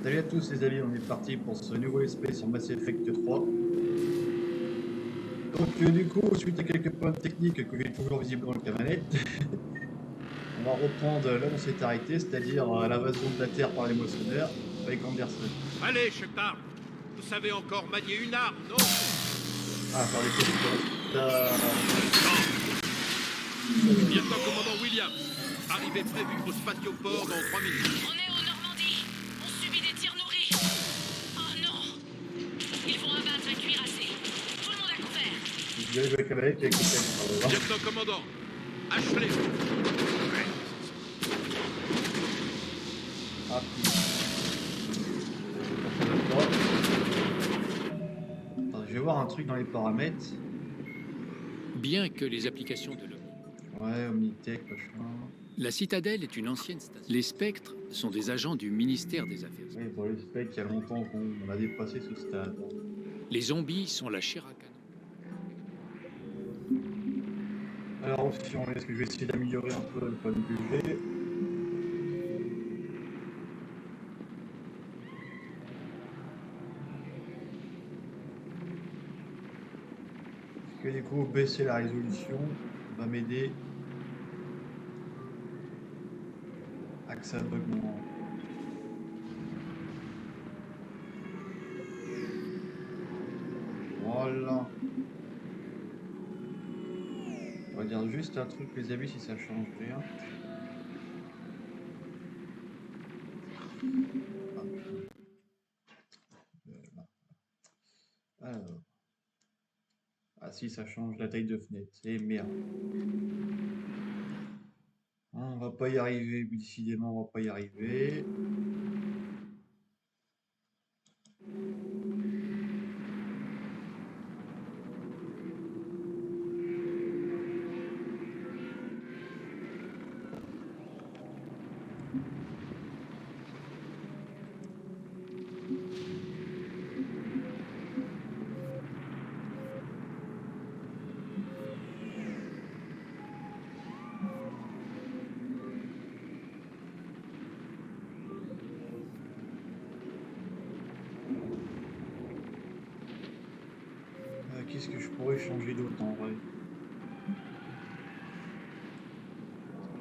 Salut à tous les amis, on est parti pour ce nouveau let's play sur Mass Effect 3. Donc du coup, suite à quelques problèmes techniques que j'ai toujours visiblement avec la manette, on va reprendre là où on s'est arrêté, c'est-à-dire l'invasion de la Terre par les moissonneurs avec Anderson. Allez, Shepard, vous savez encore manier une arme, non? Ah, par les questions. Lieutenant commandant Williams, arrivée prévue au spatioport dans 3 minutes. On est en Normandie. On subit des tirs nourris. Oh non. Ils vont abattre un cuirassé. Tout le monde à couvert. Je vais jouer avec la manette et avec le thème. Lieutenant commandant, Ashley. Ah, attends, je vais voir un truc dans les paramètres. Bien que les applications de l'OMI. Ouais, Omnitech, machin. La Citadelle est une ancienne station. Les Spectres sont des agents du ministère des Affaires. Oui, pour les specs, il y a longtemps qu'on a dépassé ce stade. Les zombies sont la chair à canon. Alors, si on est-ce que je vais essayer d'améliorer un peu le point de vue que j'ai. Parce que du coup, baisser la résolution va m'aider à que ça bug moins. Voilà. On va dire juste un truc, les amis, si ça change rien. Alors. Ah si, ça change la taille de fenêtre. Et merde. On va pas y arriver, décidément, on va pas y arriver. Qu'est-ce que je pourrais changer d'autre en vrai?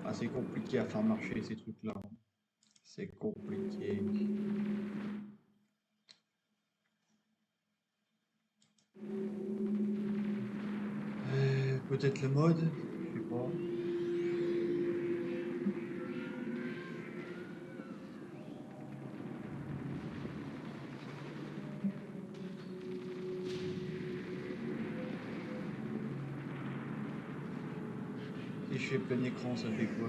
Ah, c'est compliqué à faire marcher ces trucs-là. C'est compliqué. Peut-être le mode, je sais pas. Si je fais plein écran, ça fait quoi?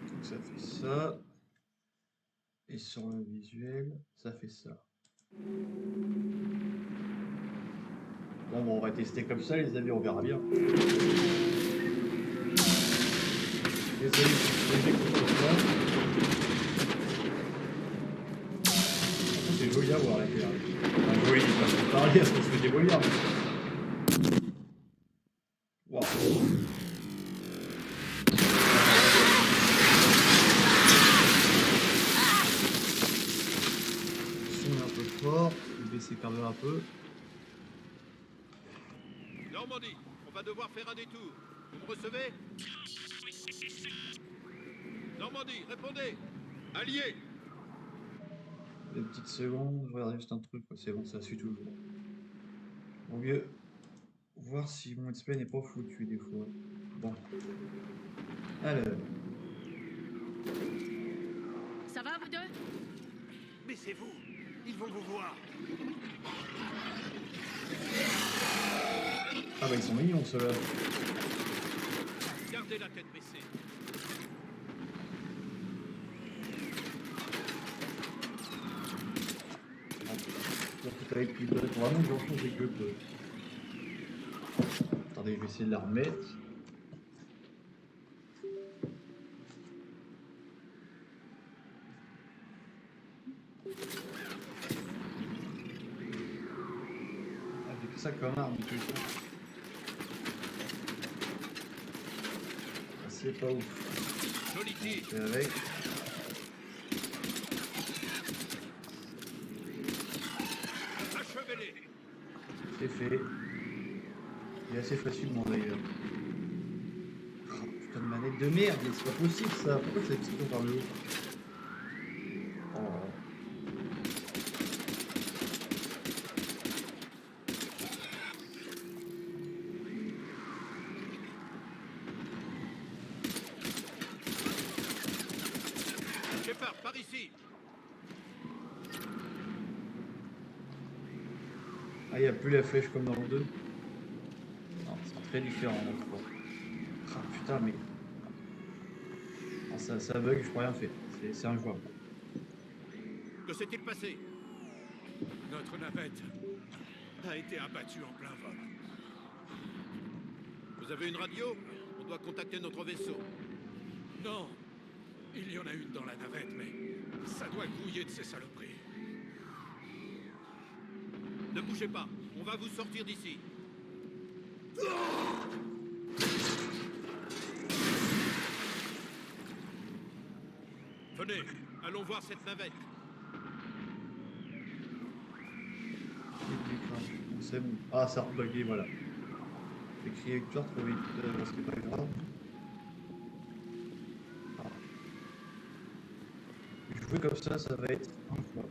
Donc ça fait ça. Et sur le visuel, ça fait ça. Bon, on va tester comme ça, les amis, on verra bien. Désolé pour les écoutes comme ça. C'est joli à voir la guerre. Enfin, joli, pas pour parler, parce que je fais des voyards. Wow. Fort, je vais baisser quand même un peu. Normandie, on va devoir faire un détour. Vous me recevez? Normandie, répondez. Alliés. Une petite seconde, je regarde juste un truc, c'est bon, ça suit toujours. Vaut mieux voir si mon display n'est pas foutu des fois. Bon. Alors. Ça va, vous deux? Mais c'est vous. Ils vont vous voir. Ah bah ils sont mignons ceux-là. Gardez la tête baissée. Donc avec plus de vraiment grand chose que peu. Attendez, je vais essayer de la remettre. ça comme arme, tout ça. Ah, c'est pas ouf. Joli tir. C'est avec. Achevez-les. C'est fait. Il est assez facilement d'ailleurs. Oh, putain de manette de merde, mais c'est pas possible ça. Pourquoi ça explose par le haut? Oh. Shepard, par ici. Ah, il n'y a plus la flèche comme dans le 2. Non, c'est très différent dans le 3. Ah putain, mais. Ah, ça bug, je peux rien faire. C'est injouable. Que s'est-il passé? Notre navette a été abattue en plein vol. Vous avez une radio? On doit contacter notre vaisseau. Non, il y en a une dans la navette, mais ça doit grouiller de ces saloperies. Ne bougez pas, on va vous sortir d'ici. Venez, allons voir cette navette. C'est bon. Ah, ça a rebugué, voilà. J'ai crié victoire trop vite, c'est pas grave. Ah. Jouer comme ça va être incroyable.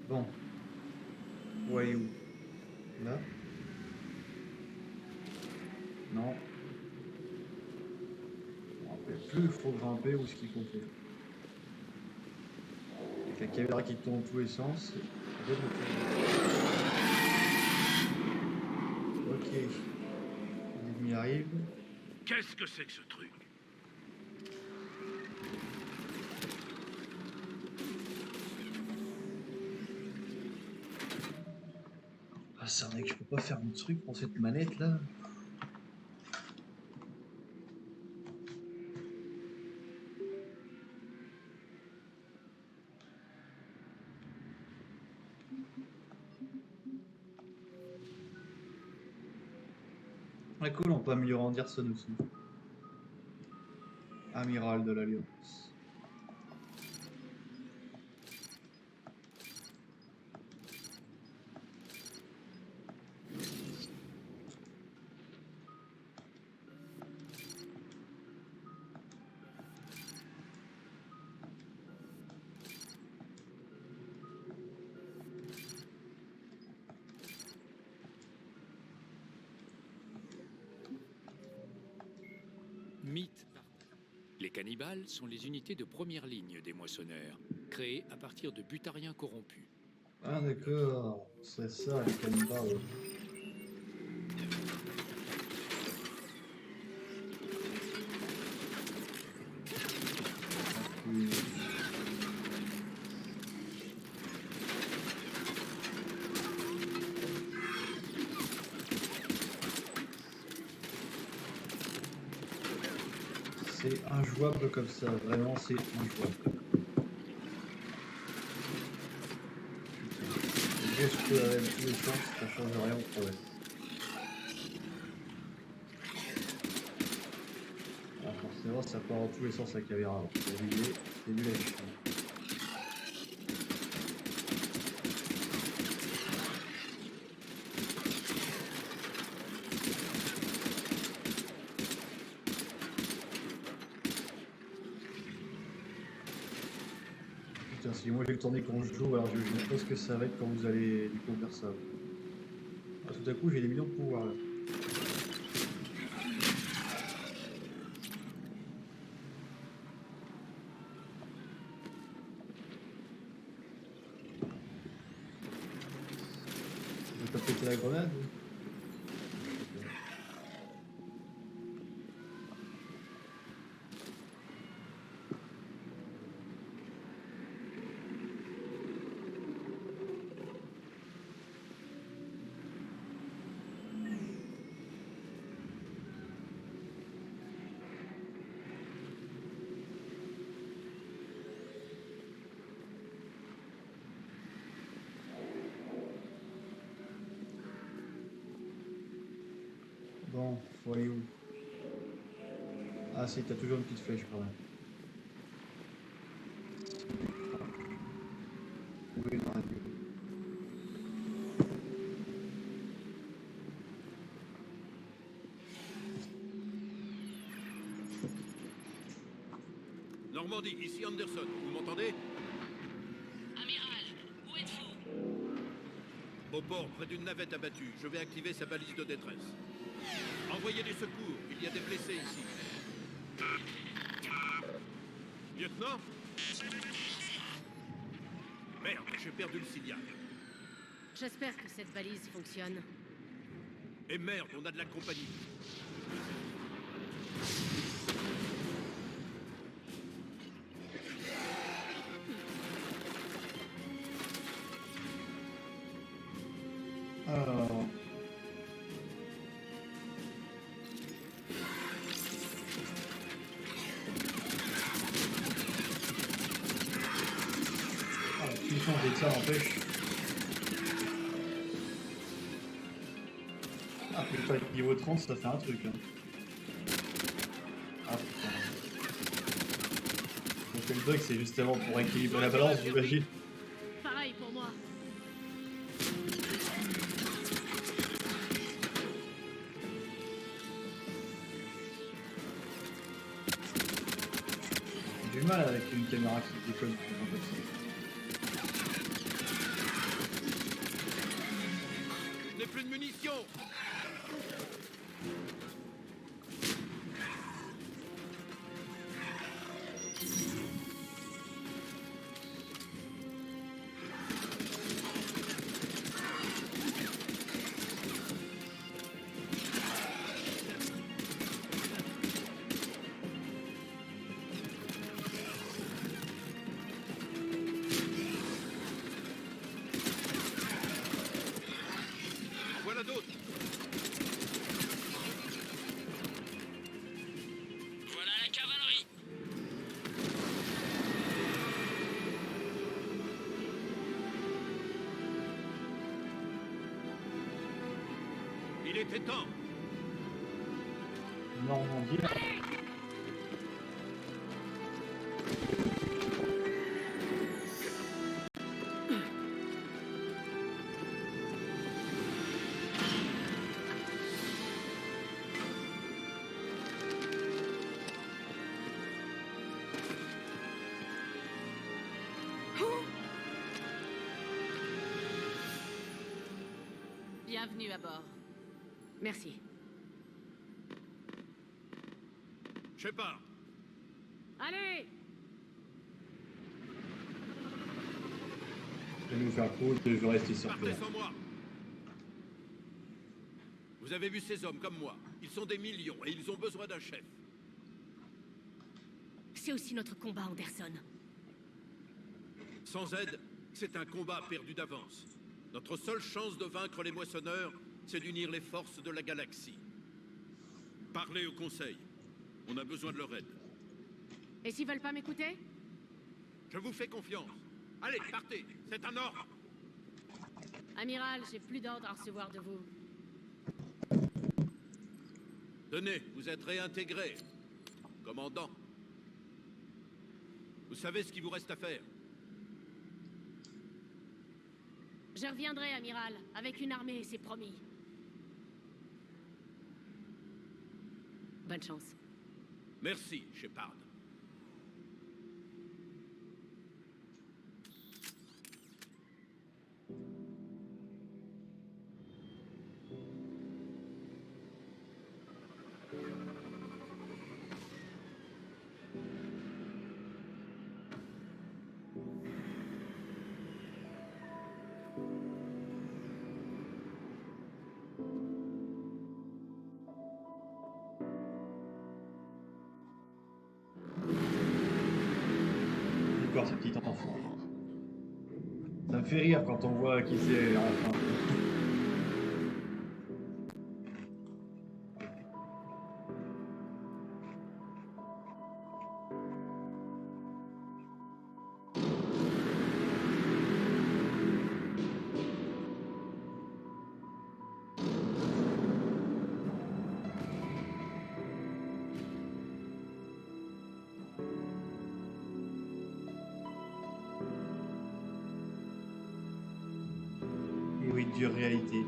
Bon. Ouais, où? Là? Non. Je me rappelle plus, il faut grimper ou ce qu'il faut faire. Avec la caméra qui tourne dans tous les sens. Ok. L'ennemi arrive. Qu'est-ce que c'est que ce truc? Ah, c'est vrai que je peux pas faire mon truc pour cette manette là. Ah cool, on peut améliorer Anderson aussi. Amiral de l'Alliance. Mythe. Les cannibales sont les unités de première ligne des moissonneurs, créées à partir de butariens corrompus. Ah d'accord, c'est ça les cannibales. Oui. C'est injouable comme ça, vraiment c'est injouable. Juste avec tous les sens, ça change rien au problème. Alors forcément ça part dans tous les sens la caméra, c'est obligé, c'est nul à chier. Putain, si moi j'ai le tourné quand je joue, alors je ne sais pas ce que ça va être quand vous allez découvrir ça. Ah, tout à coup j'ai des millions de pouvoirs là. T'as pété la grenade ou... Bon, faut aller où? Ah si, t'as toujours une petite flèche quand même. Oui, dans la gueule. Normandie, ici Anderson. Vous m'entendez? Amiral, où êtes-vous? Au port, près d'une navette abattue. Je vais activer sa balise de détresse. Envoyez des secours. Il y a des blessés ici. Lieutenant? Merde, j'ai perdu le signal. J'espère que cette balise fonctionne. Et merde, on a de la compagnie. Alors... Ah, la puissance de ça empêche. Ah putain, niveau 30, ça fait un truc. Hein. Ah putain. Donc le bug, c'est justement pour équilibrer la balance, j'imagine. Pareil pour moi. J'ai du mal avec une caméra qui décolle. En fait. Je n'ai plus de munitions. Voilà d'autres. Voilà la cavalerie. Il était temps. Normandie. Bienvenue à bord. Merci. Shepard, Allez! Je vais nous faire cool, je vais rester sur partez place. sans moi. Vous avez vu ces hommes comme moi. Ils sont des millions et ils ont besoin d'un chef. C'est aussi notre combat, Anderson. Sans aide, c'est un combat perdu d'avance. Notre seule chance de vaincre les moissonneurs, c'est d'unir les forces de la galaxie. Parlez au Conseil. On a besoin de leur aide. Et s'ils veulent pas m'écouter? Je vous fais confiance. Allez, partez. C'est un ordre. Amiral, j'ai plus d'ordre à recevoir de vous. Tenez, vous êtes réintégré. Commandant. Vous savez ce qu'il vous reste à faire. Je reviendrai, amiral, avec une armée, c'est promis. Bonne chance. Merci, Shepard. Encore ce petit enfant. Ça me fait rire quand on voit qui c'est à la fin. plusieurs réalités.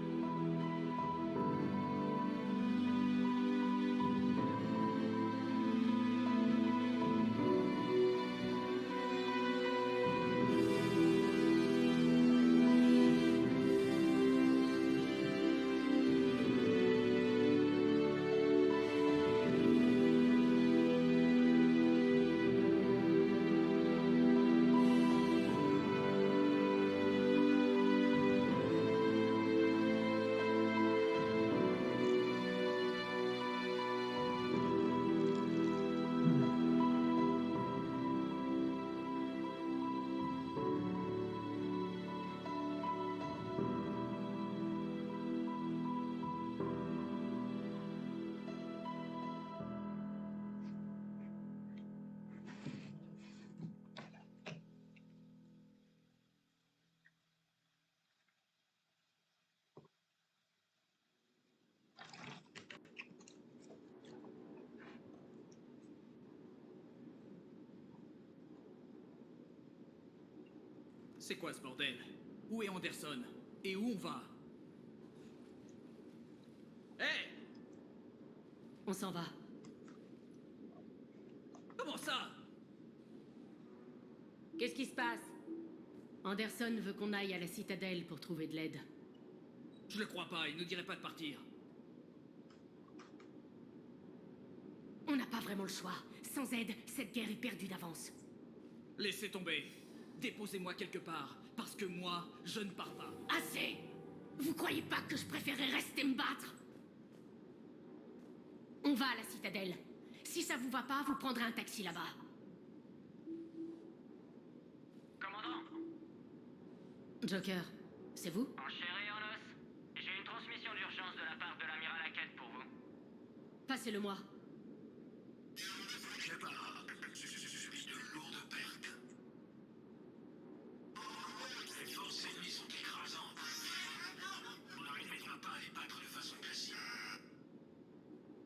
C'est quoi ce bordel? Où est Anderson? Et où on va? Hé! On s'en va. Comment ça? Qu'est-ce qui se passe? Anderson veut qu'on aille à la citadelle pour trouver de l'aide. Je le crois pas, il nous dirait pas de partir. On n'a pas vraiment le choix. Sans aide, cette guerre est perdue d'avance. Laissez tomber. Déposez-moi quelque part, parce que moi, je ne pars pas. Assez! Vous croyez pas que je préférais rester me battre? On va à la citadelle. Si ça vous va pas, vous prendrez un taxi là-bas. Commandant, Joker, c'est vous? en chair et en os, j'ai une transmission d'urgence de la part de l'amiral Hackett pour vous. Passez-le-moi. Je pars. Je suis de lourdes pertes. Les forces ennemies sont écrasantes. On n'arrivera pas à les battre de façon classique.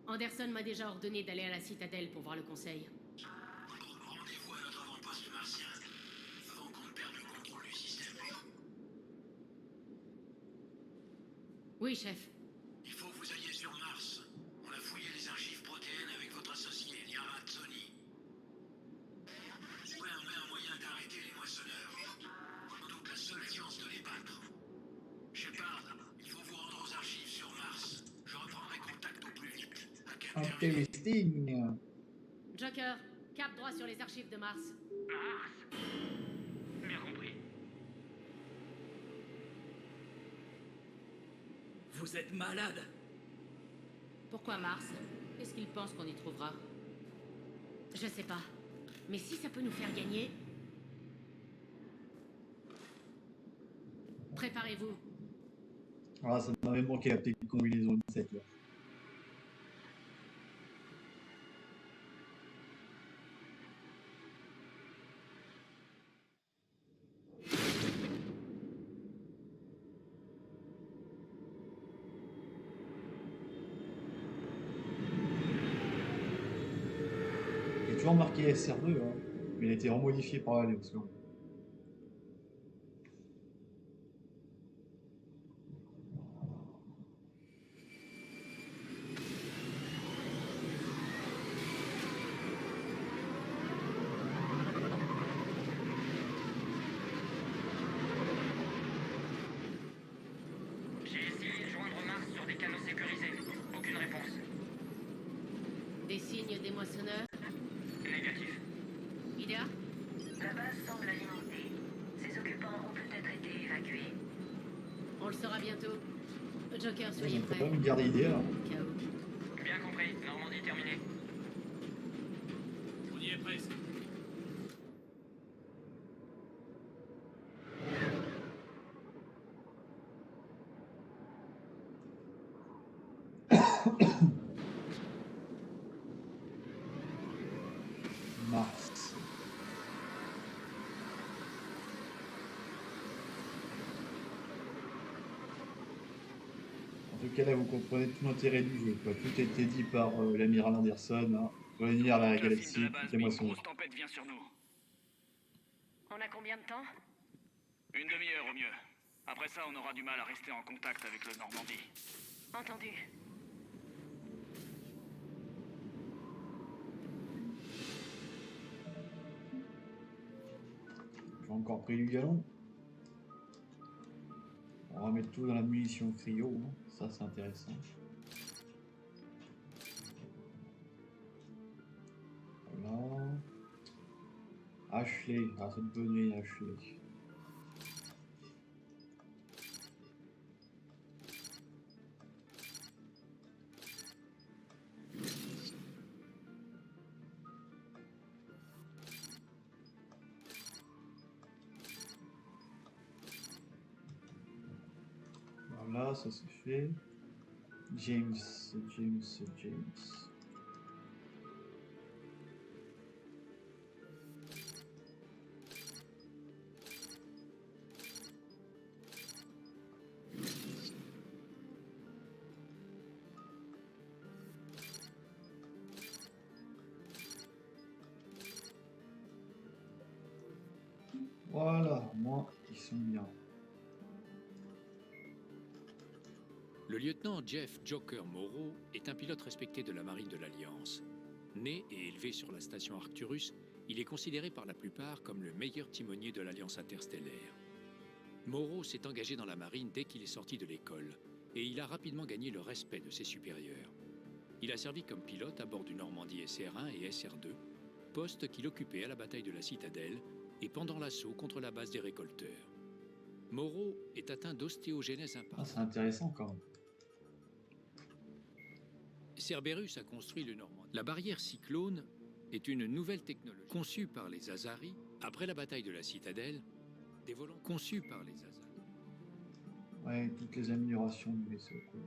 Anderson m'a déjà ordonné d'aller à la citadelle pour voir le conseil. Rendez-vous à notre avant-poste martien, avant qu'on ne perde le contrôle du système. Oui, chef. Il faut que vous alliez sur Mars. On a fouillé les archives protéines avec votre associé, Liara Sony. Trouver un moyen d'arrêter les moissonneurs. Sans doute la seule chance de les battre. Shepard, il faut vous rendre aux archives sur Mars. Je reprendrai contact au plus vite. Interesting. Joker, cap droit sur les archives de Mars. Mars? Bien compris. Vous êtes malade. Pourquoi Mars? Qu'est-ce qu'il pense qu'on y trouvera? Je sais pas. Mais si ça peut nous faire gagner... Préparez-vous. Ah, ça m'avait manqué la petite combinaison de 7 là. J'ai toujours marqué SR2, hein, mais il a été remodifié par l'Alliance. J'ai essayé de joindre Mars sur des canaux sécurisés. Aucune réponse. Des signes des moissonneurs? Négatif. Idea? La base semble alimentée. Ses occupants ont peut-être été évacués. On le saura bientôt. Joker, Ils soyez ont quand prêts. même gardé l'idée là. Au cas où. Bien compris. Normandie terminée. On y est presque. Mars. En tout cas là vous comprenez tout l'intérêt du jeu, quoi. Tout a été dit par l'amiral Anderson, hein. Revenir à la galaxie, les moissons. Tempête vient sur nous. On a combien de temps? Une demi-heure au mieux. Après ça, on aura du mal à rester en contact avec le Normandie. Entendu. J'ai encore pris du galon. On va mettre tout dans la munition cryo, hein. Ça c'est intéressant. Voilà. Ashley, ah cette bonne vieille Ashley. Voilà, ça c'est fait. James. Voilà, moi, ils sont bien. Le lieutenant Jeff Joker Moreau est un pilote respecté de la marine de l'Alliance. Né et élevé sur la station Arcturus, il est considéré par la plupart comme le meilleur timonier de l'Alliance interstellaire. Moreau s'est engagé dans la marine dès qu'il est sorti de l'école, et il a rapidement gagné le respect de ses supérieurs. Il a servi comme pilote à bord du Normandie SR-1 et SR-2, poste qu'il occupait à la bataille de la Citadelle et pendant l'assaut contre la base des récolteurs. Moreau est atteint d'ostéogenèse Ah, imparfaite. c'est intéressant quand même. Cerberus a construit le Normandie. La barrière cyclone est une nouvelle technologie conçue par les Azaris après la bataille de la Citadelle, des volants conçus par les Azaris. Ouais, toutes les améliorations du vaisseau, quoi.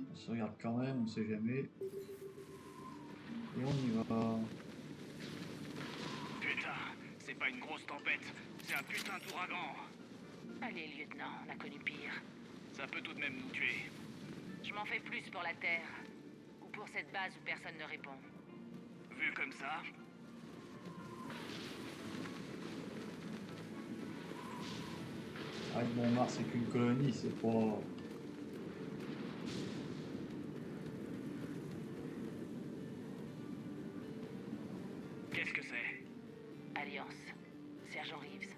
On se regarde quand même, on sait jamais. Et on y va. Putain, c'est pas une grosse tempête, c'est un putain d'ouragan. Allez, lieutenant, on a connu pire. Ça peut tout de même nous tuer. Je m'en fais plus pour la Terre. Ou pour cette base où personne ne répond. Vu comme ça, Ah bon, Mars c'est qu'une colonie, c'est pas... qu'est-ce que c'est? Alliance. Sergent Reeves.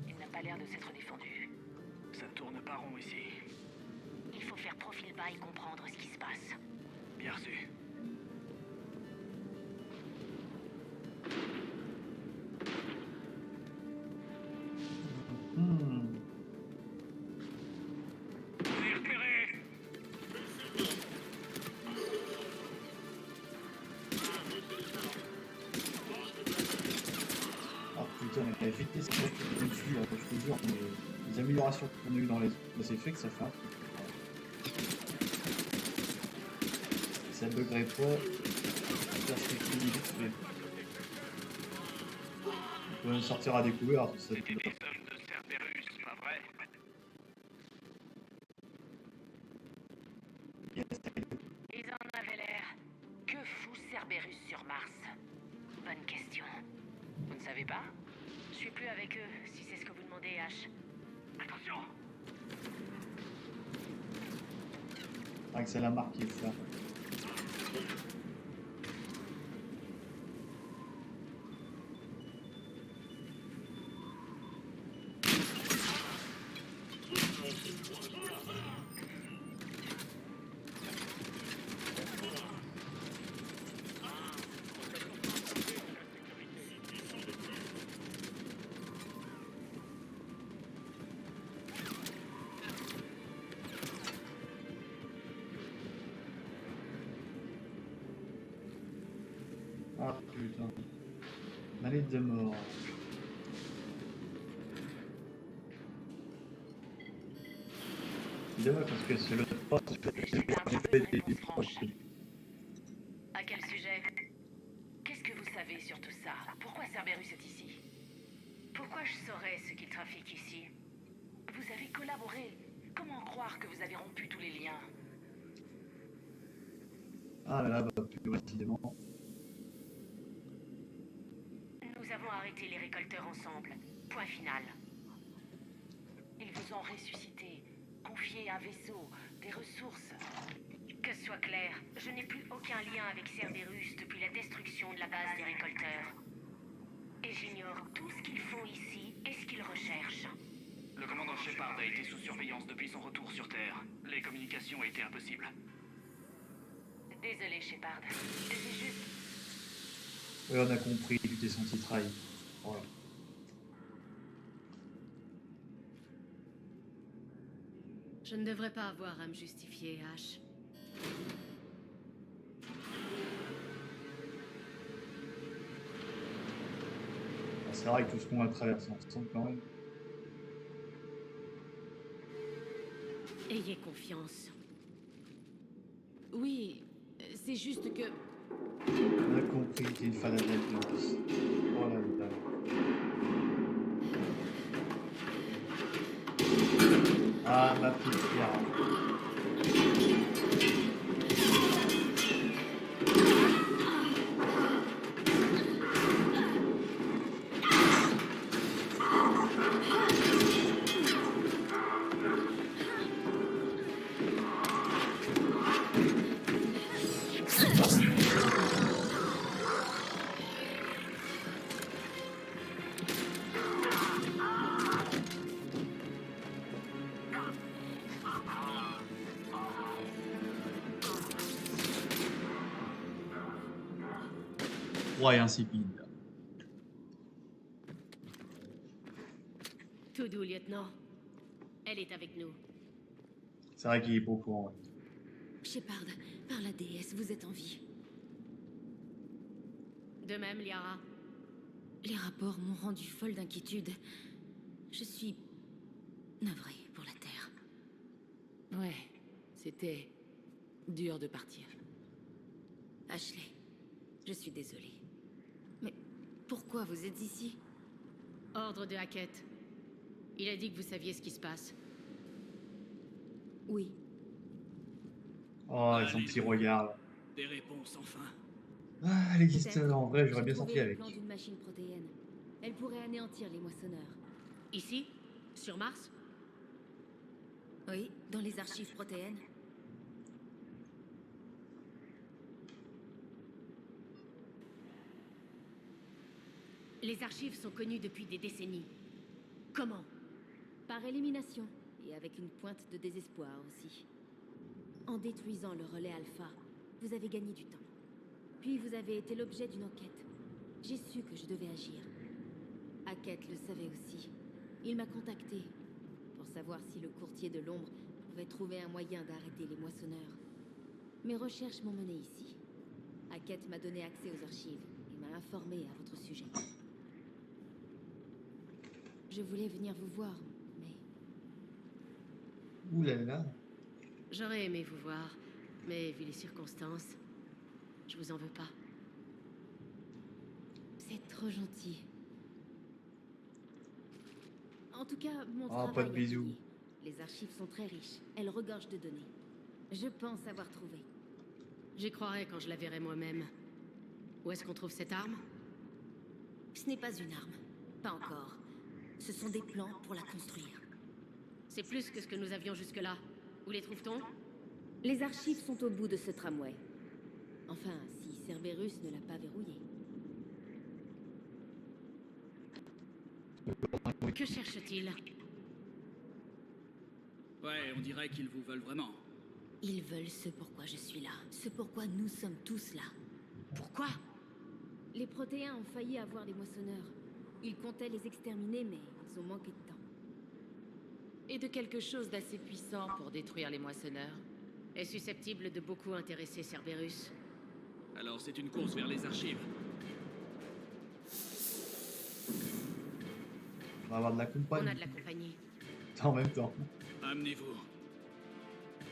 Il n'a pas l'air de s'être défendu. Ça tourne pas rond ici. Il faut faire profil bas et comprendre ce qui se passe. Bien reçu. On est repéré. Ah putain, mais la vitesse que je me suis, je te jure, mais les améliorations qu'on a eues dans les effets, que ça fait un truc. Si ça buggerait pas, ça serait fini vite fait. On peut même sortir à découvert, tout ça. C'était des hommes de Cerberus, pas vrai? Ils en avaient l'air. Que fout Cerberus sur Mars? Bonne question. Vous ne savez pas? Je suis plus avec eux, si c'est ce que vous demandez, H. Attention! Ah, que c'est la marque qui est ça. Ah putain. Manette de mort. C'est dommage parce que c'est le poste. À quel sujet? Qu'est-ce que vous savez sur tout ça? Pourquoi Cerberus est ici? Pourquoi je saurais ce qu'il trafique ici? Vous avez collaboré. Comment croire que vous avez rompu tous les liens? Ah là là, bah, plus précisément. allons arrêter les récolteurs ensemble. Point final. Ils vous ont ressuscité, confié un vaisseau, des ressources. Que ce soit clair, je n'ai plus aucun lien avec Cerberus depuis la destruction de la base des récolteurs. Et j'ignore tout ce qu'ils font ici et ce qu'ils recherchent. Le commandant Shepard a été sous surveillance depuis son retour sur Terre. Les communications étaient impossibles. Désolé, Shepard. C'est juste... Oui, on a compris, tu t'es senti trahi. Voilà. Je ne devrais pas avoir à me justifier, H. C'est vrai que tout ce qu'on a traversé ensemble quand même. Ayez confiance. Oui, c'est juste que... On a compris, t'es une fan de l'Alliance. Oh là là. Ah, ma petite Clara. Ouais, insipide. Tout doux, lieutenant. Elle est avec nous. C'est vrai qu'il est pas au courant. Shepard, par la déesse, vous êtes en vie. De même, Liara. Les rapports m'ont rendu folle d'inquiétude. Je suis... navrée pour la Terre. Ouais, c'était dur de partir. Ashley, je suis désolée. Mais pourquoi vous êtes ici? Ordre de Hackett. Il a dit que vous saviez ce qui se passe. Oui. Oh, avec son petit regard là. Des réponses enfin. Ah, elle existe Peut-être. en vrai, j'aurais J'ai bien trouvé sorti le avec. plan d'une machine protéenne. Elle pourrait anéantir les moissonneurs. Ici? Sur Mars? Oui, dans les archives protéennes. Les archives sont connues depuis des décennies. Comment? Par élimination, et avec une pointe de désespoir aussi. En détruisant le relais alpha, vous avez gagné du temps. Puis vous avez été l'objet d'une enquête. J'ai su que je devais agir. Hackett le savait aussi. Il m'a contacté pour savoir si le courtier de l'ombre pouvait trouver un moyen d'arrêter les moissonneurs. Mes recherches m'ont mené ici. Hackett m'a donné accès aux archives et m'a informé à votre sujet. Je voulais venir vous voir, mais... Ouh là là. J'aurais aimé vous voir, mais vu les circonstances, je vous en veux pas. C'est trop gentil. En tout cas, mon Oh, travail pas de a bisous. payé. Les archives sont très riches. Elles regorgent de données. Je pense avoir trouvé. J'y croirais quand je la verrai moi-même. Où est-ce qu'on trouve cette arme? Ce n'est pas une arme. Pas encore. Ce sont des plans pour la construire. C'est plus que ce que nous avions jusque-là. Où les trouve-t-on? Les archives sont au bout de ce tramway. Enfin, si Cerberus ne l'a pas verrouillé. Que cherche-t-il? Ouais, on dirait qu'ils vous veulent vraiment. Ils veulent ce pourquoi je suis là. Ce pourquoi nous sommes tous là. Pourquoi? Les protéins ont failli avoir les moissonneurs. Ils comptaient les exterminer, mais ils ont manqué de temps. Et de quelque chose d'assez puissant pour détruire les moissonneurs. Est susceptible de beaucoup intéresser Cerberus. Alors c'est une course vers les archives. On va avoir de la On compagnie a de la compagnie. en même temps. Amenez-vous.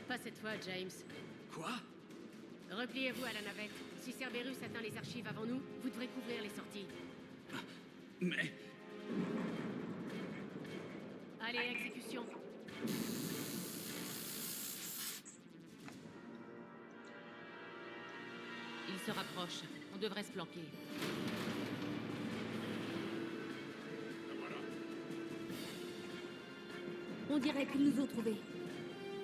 Pas cette fois, James. Quoi? Repliez-vous à la navette. Si Cerberus atteint les archives avant nous, vous devrez couvrir les sorties. Mais... Allez, exécution. Il se rapproche. On devrait se planquer. On dirait qu'ils nous ont trouvés.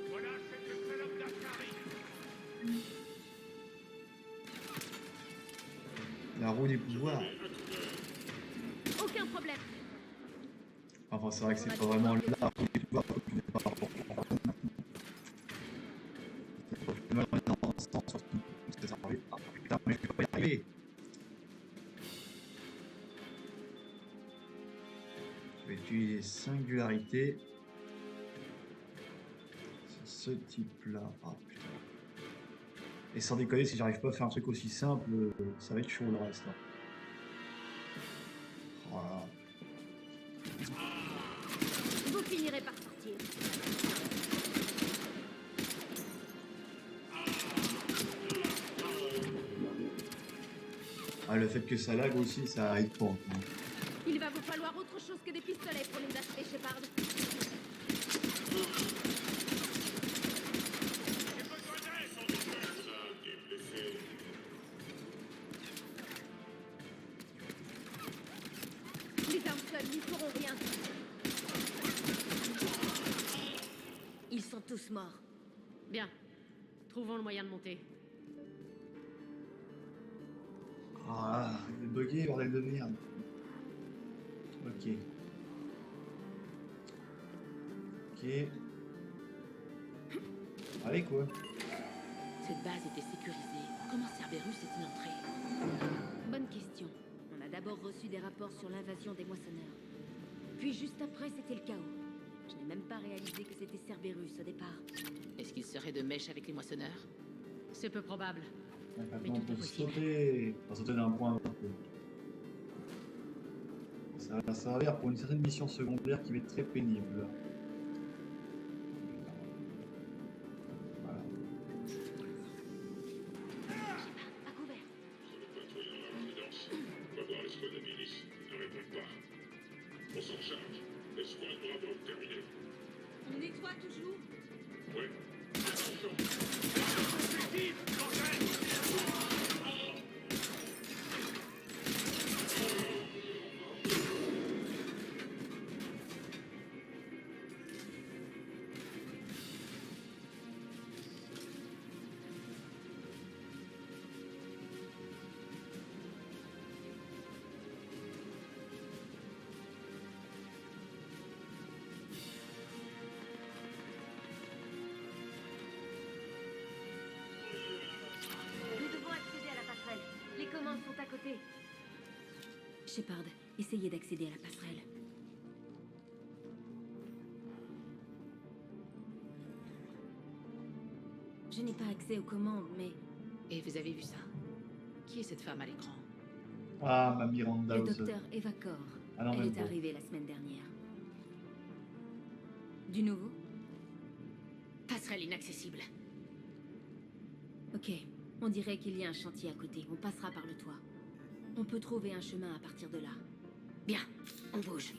Voilà cette salope d'Arcari. La roue des pouvoirs. Aucun problème. Enfin, c'est vrai que c'est pas vraiment la roue des pouvoirs. Par rapport putain, mais je vais pas y arriver. Je vais utiliser singularité sur ce type-là. Ah putain. Et sans déconner, si j'arrive pas à faire un truc aussi simple, ça va être chaud le reste. Là. Voilà. Vous finirez par sortir. Ah, le fait que ça lag aussi, ça aide pas. Hein. Il va vous falloir autre chose que des pistolets pour les achever, Shepard. Les armes seules n'y feront rien. Ils sont tous morts. Bien. Trouvons le moyen de monter. Ah, il est bugué, bordel de merde. Ok. Ok. Allez, quoi. Cette base était sécurisée. Comment Cerberus est-il entré? Bonne question. On a d'abord reçu des rapports sur l'invasion des moissonneurs. Puis juste après, c'était le chaos. Je n'ai même pas réalisé que c'était Cerberus au départ. Est-ce qu'il serait de mèche avec les moissonneurs? C'est peu probable. Maintenant, on peut sauter. On va sauter d'un point à l'autre. Ça va servir pour une certaine mission secondaire qui va être très pénible. Voilà. À couvert. On va voir les squads Abilis. Ils ne répondent pas. On s'en charge. Les squads Bravo, terminé. On nettoie toujours. Ouais. Attention. Nous devons accéder à la passerelle. Les commandes sont à côté. Shepard, essayez d'accéder à la passerelle. Je n'ai pas accès aux commandes, mais Et vous avez vu ça? Qui est cette femme à l'écran? Ah, ma Miranda le House. docteur Eva Kor. Ah non, Elle même est pas. arrivée la semaine dernière. Du nouveau? Passerelle inaccessible. Ok. On dirait qu'il y a un chantier à côté. On passera par le toit. On peut trouver un chemin à partir de là. Bien, on bouge.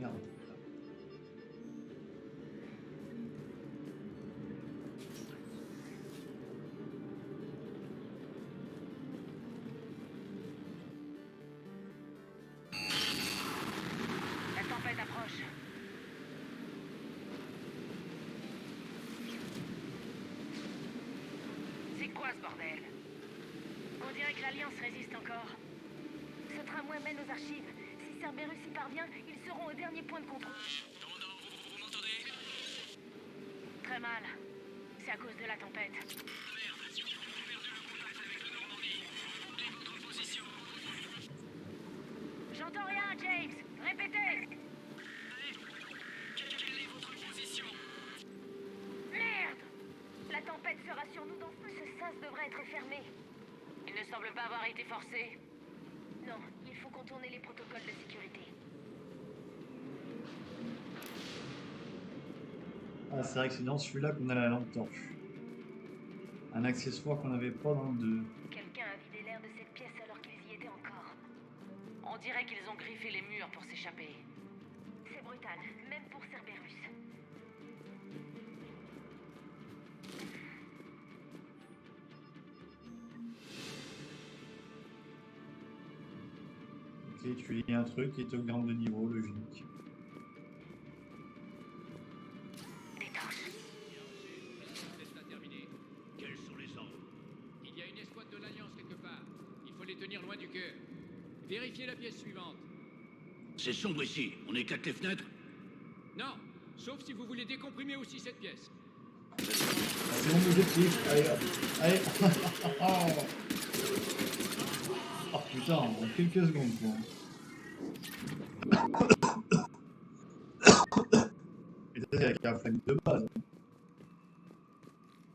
Merde. La tempête approche. C'est quoi ce bordel? On dirait que l'Alliance résiste encore. Ce tramway mène aux archives. Si Cerberus y parvient, ils seront au dernier point de contrôle. Vous m'entendez? Très mal. C'est à cause de la tempête. J'entends rien, James. Répétez. Quelle est votre position? Merde! La tempête sera sur nous dans ce sas devrait être fermé. Il ne semble pas avoir été forcé. Non, il faut contourner les protocoles de sécurité. Ah, c'est vrai que c'est dans celui-là qu'on a la lampe torche. Un accessoire qu'on n'avait pas dans le 2. Quelqu'un a vidé l'air de cette pièce alors qu'ils y étaient encore. On dirait qu'ils ont griffé les murs pour s'échapper. C'est brutal, même pour Cerberus. Ok, tu lis un truc et te augmente de niveau, logique. Des torches. Cela terminé. Quels sont les ordres? Il y a une escouade de l'Alliance quelque part. Il faut les tenir loin du cœur. Vérifiez la pièce suivante. C'est sombre ici. On éclate les fenêtres? Non, sauf si vous voulez décomprimer aussi cette pièce. Ah, c'est mon objectif. Allez, hop. Allez. Oh putain, en quelques secondes quoi. Et ça, c'est avec la flingue de base.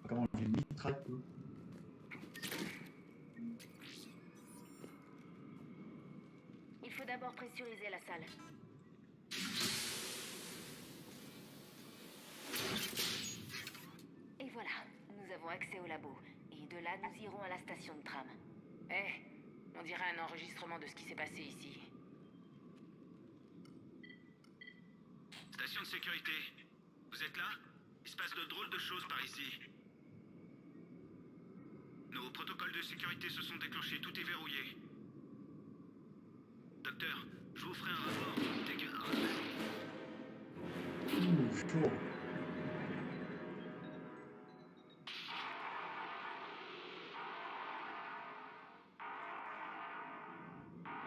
Comment j'ai mis track quoi. Il faut d'abord pressuriser la salle. Et voilà, nous avons accès au labo. Et de là, nous irons à la station de tram. On dirait un enregistrement de ce qui s'est passé ici. Station de sécurité. Vous êtes là? Il se passe de drôles de choses par ici. Nos protocoles de sécurité se sont déclenchés. Tout est verrouillé. Docteur, je vous ferai un rapport. Chaud.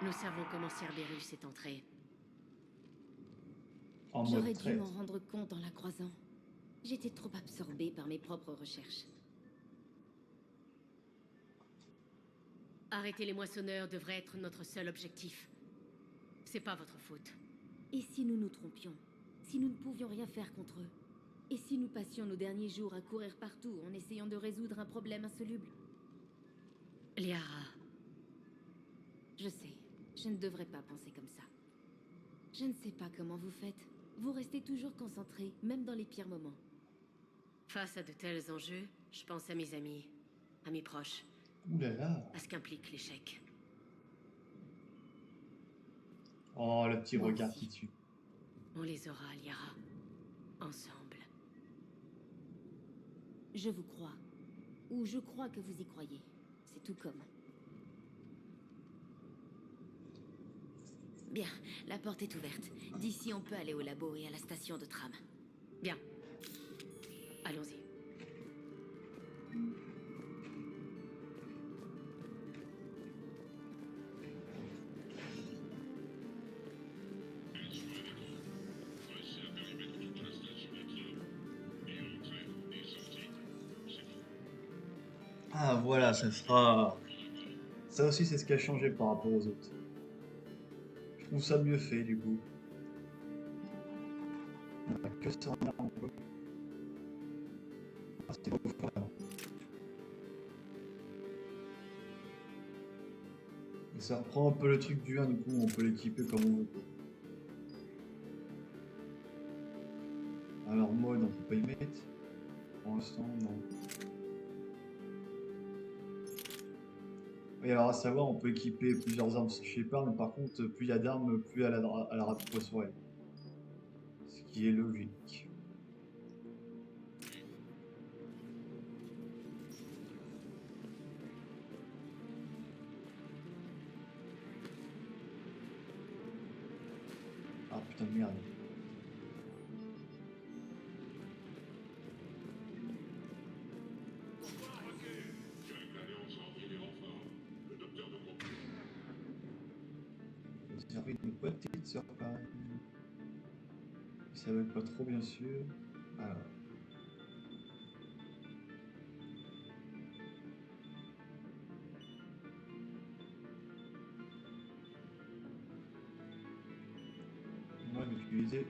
Nous savons comment Cerberus est entré. En mode J'aurais dû traître. m'en rendre compte en la croisant. J'étais trop absorbée par mes propres recherches. Arrêter les moissonneurs devrait être notre seul objectif. C'est pas votre faute. Et si nous nous trompions? Si nous ne pouvions rien faire contre eux? Et si nous passions nos derniers jours à courir partout en essayant de résoudre un problème insoluble? Liara, Je sais, je ne devrais pas penser comme ça. Je ne sais pas comment vous faites. Vous restez toujours concentrés, même dans les pires moments. face à de tels enjeux, je pense à mes amis, à mes proches, Ouh là là. à ce qu'implique l'échec. Oh, le petit Moi regard aussi. qui tue. On les aura, Liara. Ensemble. Je vous crois. Ou je crois que vous y croyez. C'est tout comme. Bien, la porte est ouverte. D'ici, on peut aller au labo et à la station de tram. Bien. Allons-y. Ah voilà, ça sera... Ça aussi, c'est ce qui a changé par rapport aux autres. Je trouve ça mieux fait, du coup. On a que ça en a, quoi. Ah, c'était beau, frère. Et ça reprend un peu le truc du 1, du coup, on peut l'équiper comme on veut, quoi. Alors, mode, on peut pas y mettre. Pour l'instant, non. Et alors à savoir, on peut équiper plusieurs armes Shepard, mais par contre, plus il y a d'armes, plus à la rate poisson. Ce qui est logique. Ah putain de merde. Servir une petite surprise. Ça va être pas trop bien sûr. Alors. Moi d'utiliser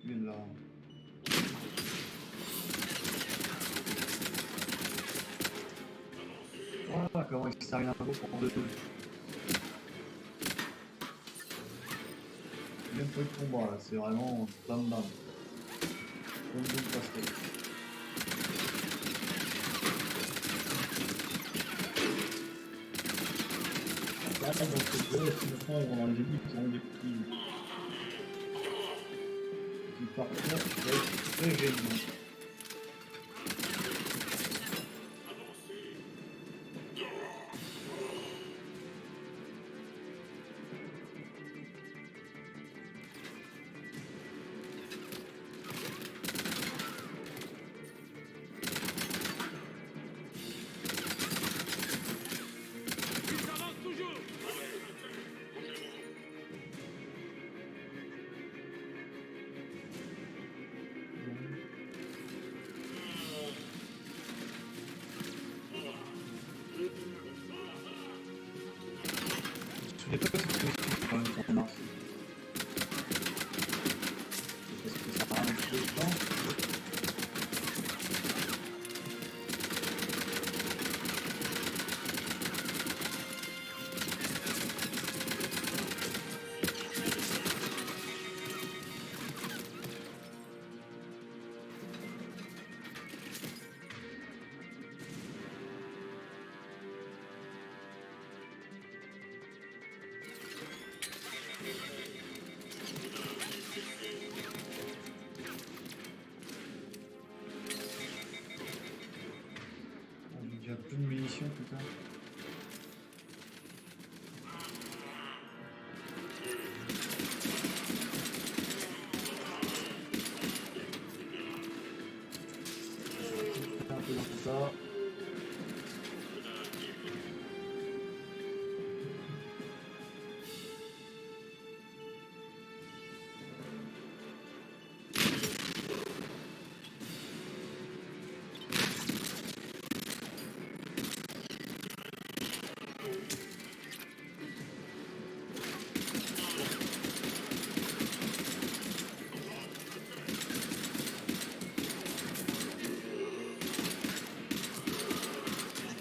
celui-là. Voilà comment il s'est rien pour prendre deux. Même pas de combat là, c'est vraiment bam bam. Comme boum pastel. Là, dans ce jeu, si le fond ils vont dans les ennemis, ils auront des petits. Qui par contre va être très gênant. Je ne pas si tu peux quand même sur Mars. Parce que ça rend un petit peu de temps. Il y a plus de munitions, putain. Un peu dans tout ça.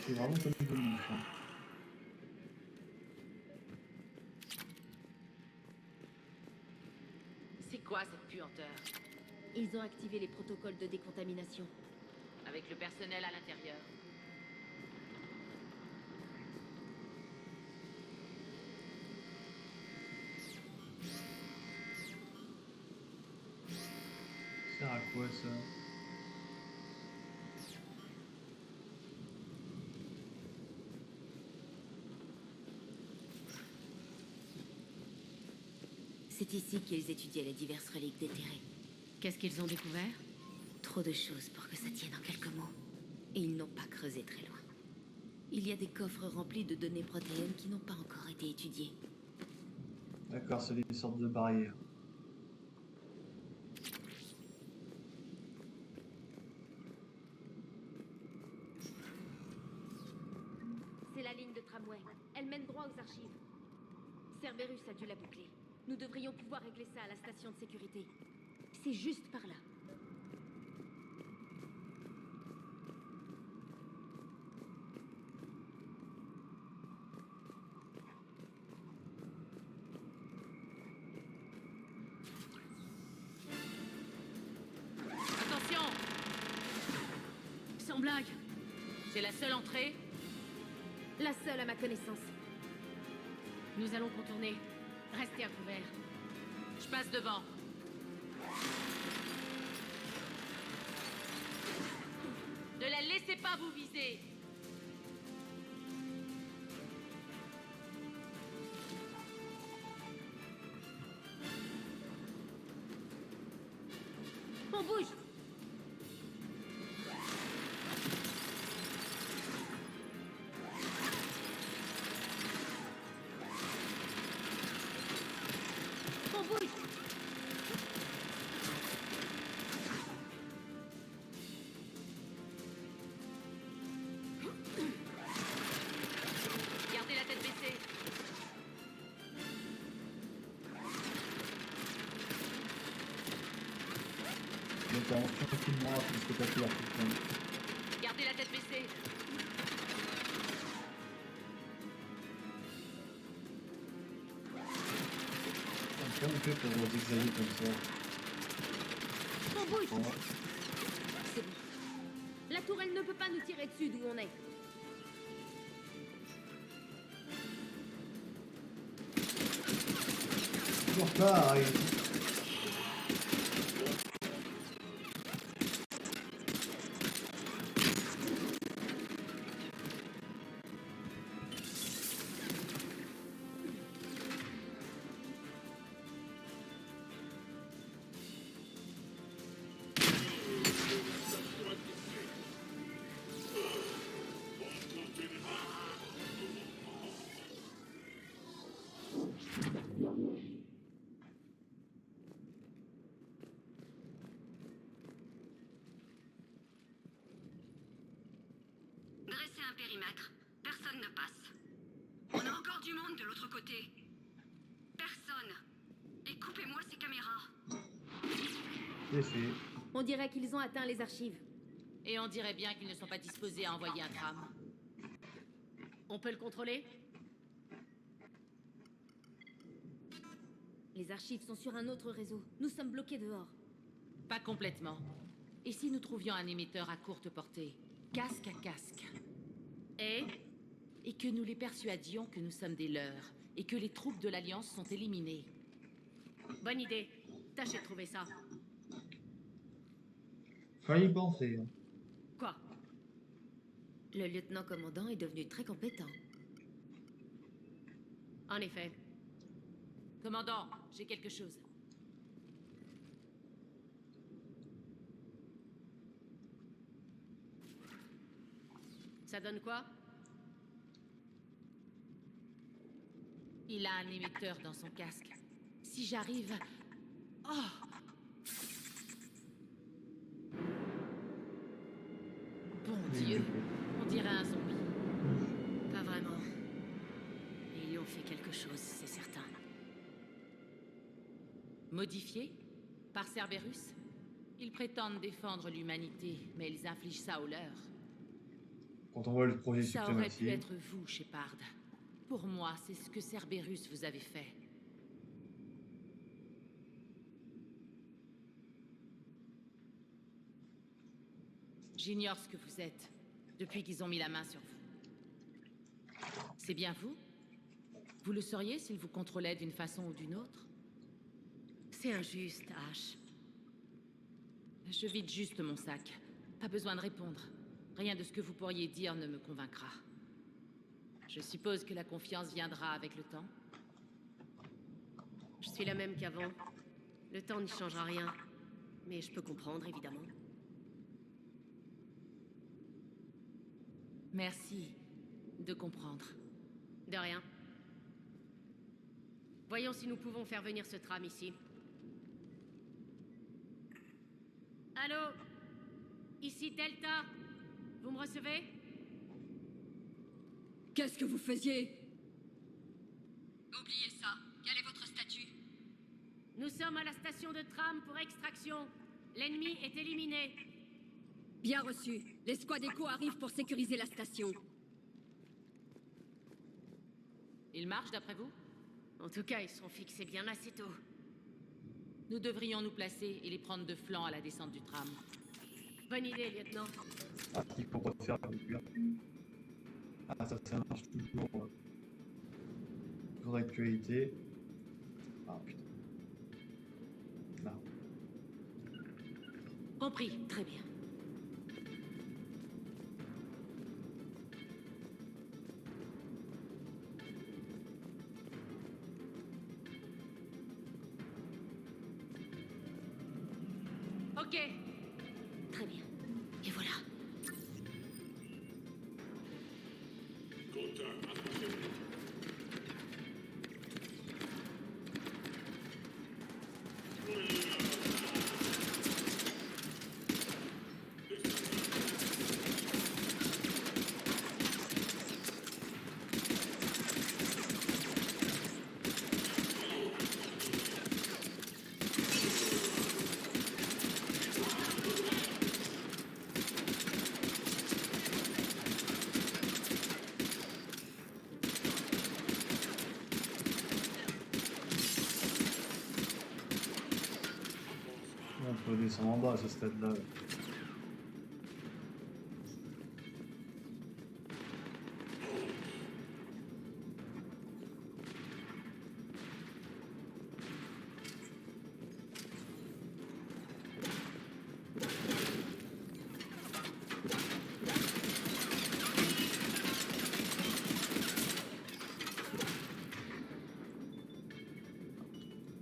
C'est vraiment comme une bonne mouche, hein. C'est quoi cette puanteur? Ils ont activé les protocoles de décontamination. Avec le personnel à l'intérieur. Ça sert à quoi ça? C'est ici qu'ils étudiaient les diverses reliques déterrées. Qu'est-ce qu'ils ont découvert? Trop de choses pour que ça tienne en quelques mots. Et ils n'ont pas creusé très loin. Il y a des coffres remplis de données protéines qui n'ont pas encore été étudiées. D'accord, c'est des sortes de barrières. C'est la ligne de tramway. Elle mène droit aux archives. Cerberus a dû la boucler. Nous devrions pouvoir régler ça à la station de sécurité. C'est juste par là. Attention! Sans blague. C'est la seule entrée? La seule à ma connaissance. Nous allons contourner. Restez à couvert. Je passe devant. Ne la laissez pas vous viser. On bouge! On bouge! Gardez la tête baissée. Donc en tranquillement, parce que t'as fait la putain. Gardez la tête baissée. Comment on fait pour zigzaguer comme ça? On bouge! Ouais. C'est bon. La tourelle ne peut pas nous tirer dessus d'où on est. Toujours pareil. personne. Et coupez-moi ces caméras. C'est fait. On dirait qu'ils ont atteint les archives. Et on dirait bien qu'ils ne sont pas disposés à envoyer un tram. On peut le contrôler? Les archives sont sur un autre réseau. Nous sommes bloqués dehors. Pas complètement. Et si nous trouvions un émetteur à courte portée, casque à casque? Et que nous les persuadions que nous sommes des leurs, et que les troupes de l'Alliance sont éliminées? Bonne idée. Tâchez de trouver ça. Fallait y penser. Hein. Quoi? Le lieutenant-commandant est devenu très compétent. En effet. Commandant, j'ai quelque chose. Ça donne quoi? Il a un émetteur dans son casque. Si j'arrive... Oh! Bon Dieu, on dirait un zombie. Pas vraiment. Mais ils lui ont fait quelque chose, c'est certain. Modifié? Par Cerberus? Ils prétendent défendre l'humanité, mais ils infligent ça aux leurs. Quand on voit le projet Ça aurait pu suprématie, être vous, Shepard. Pour moi, c'est ce que Cerberus vous avait fait. J'ignore ce que vous êtes, depuis qu'ils ont mis la main sur vous. C'est bien vous? Vous le sauriez s'ils vous contrôlaient d'une façon ou d'une autre? C'est injuste, Ash. Je vide juste mon sac. Pas besoin de répondre. Rien de ce que vous pourriez dire ne me convaincra. Je suppose que la confiance viendra avec le temps. Je suis la même qu'avant. Le temps n'y changera rien. Mais je peux comprendre, évidemment. Merci de comprendre. De rien. Voyons si nous pouvons faire venir ce tram ici. Allô? Ici Delta. Vous me recevez? Qu'est-ce que vous faisiez? Oubliez ça. Quel est votre statut? Nous sommes à la station de tram pour extraction. L'ennemi est éliminé. Bien reçu. L'escouade Echo arrive pour sécuriser la station. Il marche d'après vous? En tout cas, ils sont fixés bien assez tôt. Nous devrions nous placer et les prendre de flanc à la descente du tram. Bonne idée, lieutenant. ah, il faut refaire avec lui. Ah, ça marche toujours. Toujours d'actualité. Ah putain. Là. Compris, très bien. Ok. Très bien. Et voilà. On peut descendre en bas à ce stade-là.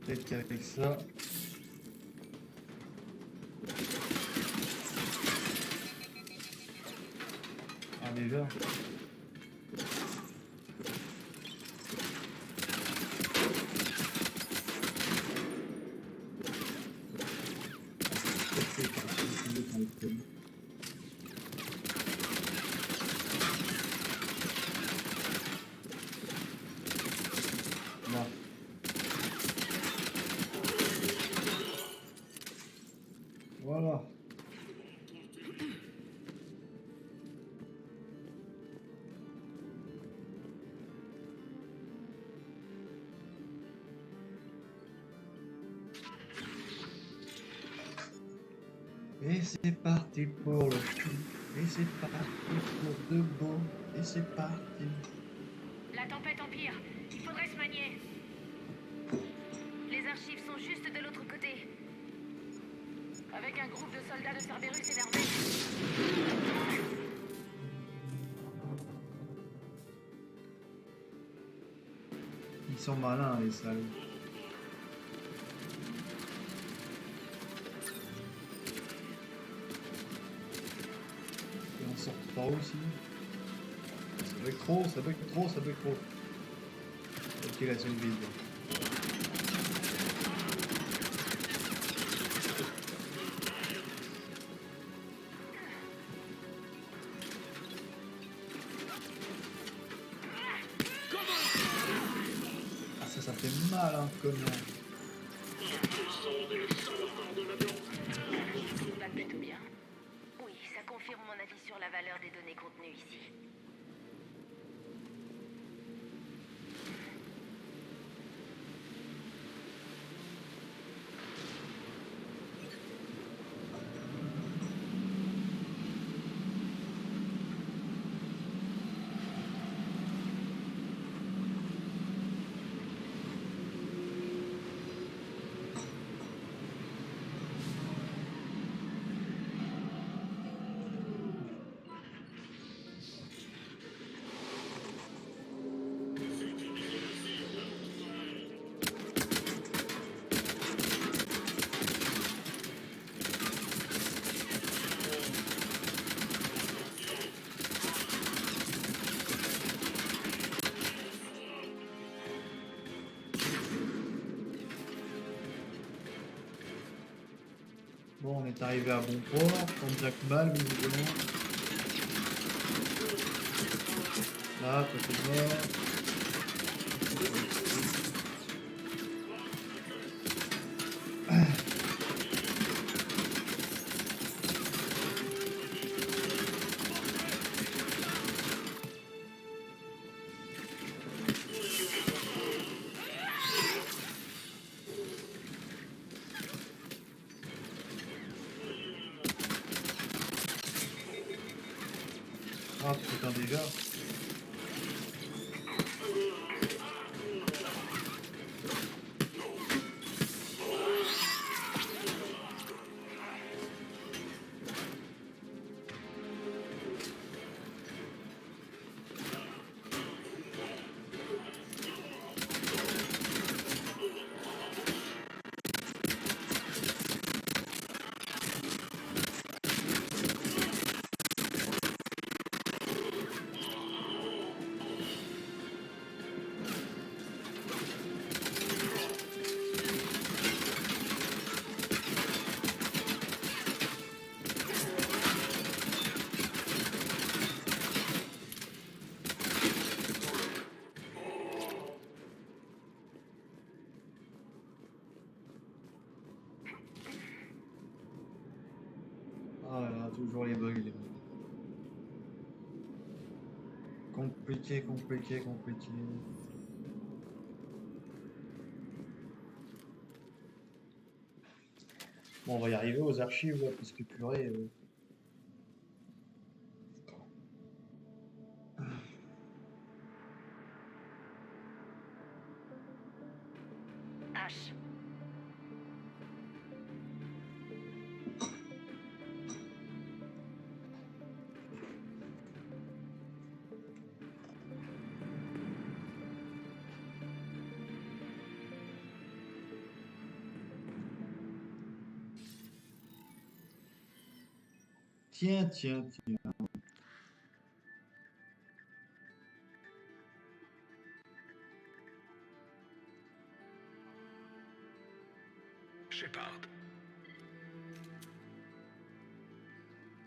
Peut-être qu'avec ça... Ah déjà. Là. Et c'est parti pour le coup. Et c'est parti pour de bon. Et c'est parti. La tempête empire. Il faudrait se manier. Les archives sont juste de l'autre côté. Avec un groupe de soldats de Cerberus énervés. Ils sont malins, les salauds. Et on sort pas aussi. Ça bug trop, ça bug trop, ça bug trop. Ok, la zone vide. Ah, ça fait mal, hein, comment. Ça va plutôt bien. Oui, ça confirme mon avis sur la valeur des données contenues ici. Bon, on est arrivé à bon port, on Jack mal, visiblement. Là, côté mer. Ah putain déjà. Ah là là, toujours les bugs, les bugs. Compliqué, compliqué, compliqué. Bon, on va y arriver aux archives, là, parce que purée. H. Tiens, tiens, tiens. Shepard.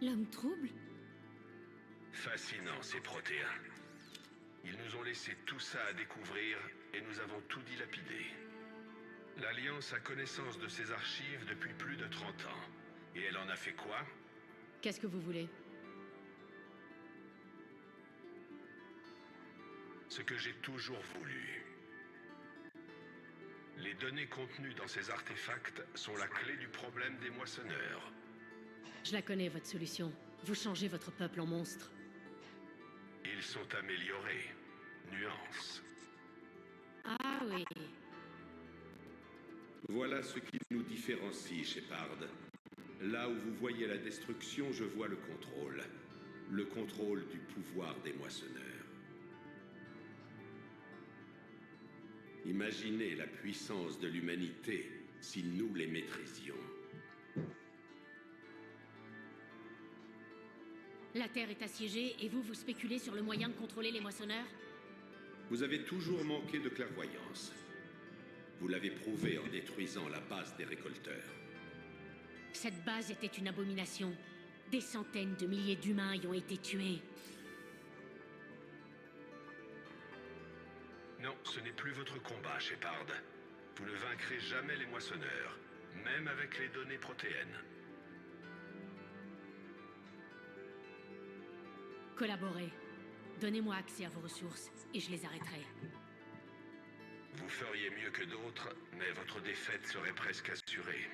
L'homme trouble? Fascinant, ces protéins. Ils nous ont laissé tout ça à découvrir et nous avons tout dilapidé. L'Alliance a connaissance de ces archives depuis plus de 30 ans. Et elle en a fait quoi? Qu'est-ce que vous voulez? Ce que j'ai toujours voulu. Les données contenues dans ces artefacts sont la clé du problème des moissonneurs. Je la connais, votre solution. Vous changez votre peuple en monstre. Ils sont améliorés. Nuance. Ah oui. Voilà ce qui nous différencie, Shepard. Là où vous voyez la destruction, je vois le contrôle. Le contrôle du pouvoir des moissonneurs. Imaginez la puissance de l'humanité si nous les maîtrisions. La Terre est assiégée et vous spéculez sur le moyen de contrôler les moissonneurs? Vous avez toujours manqué de clairvoyance. Vous l'avez prouvé en détruisant la base des récolteurs. Cette base était une abomination. Des centaines de milliers d'humains y ont été tués. Non, ce n'est plus votre combat, Shepard. Vous ne vaincrez jamais les moissonneurs, même avec les données protéennes. Collaborez. Donnez-moi accès à vos ressources, et je les arrêterai. Vous feriez mieux que d'autres, mais votre défaite serait presque assurée.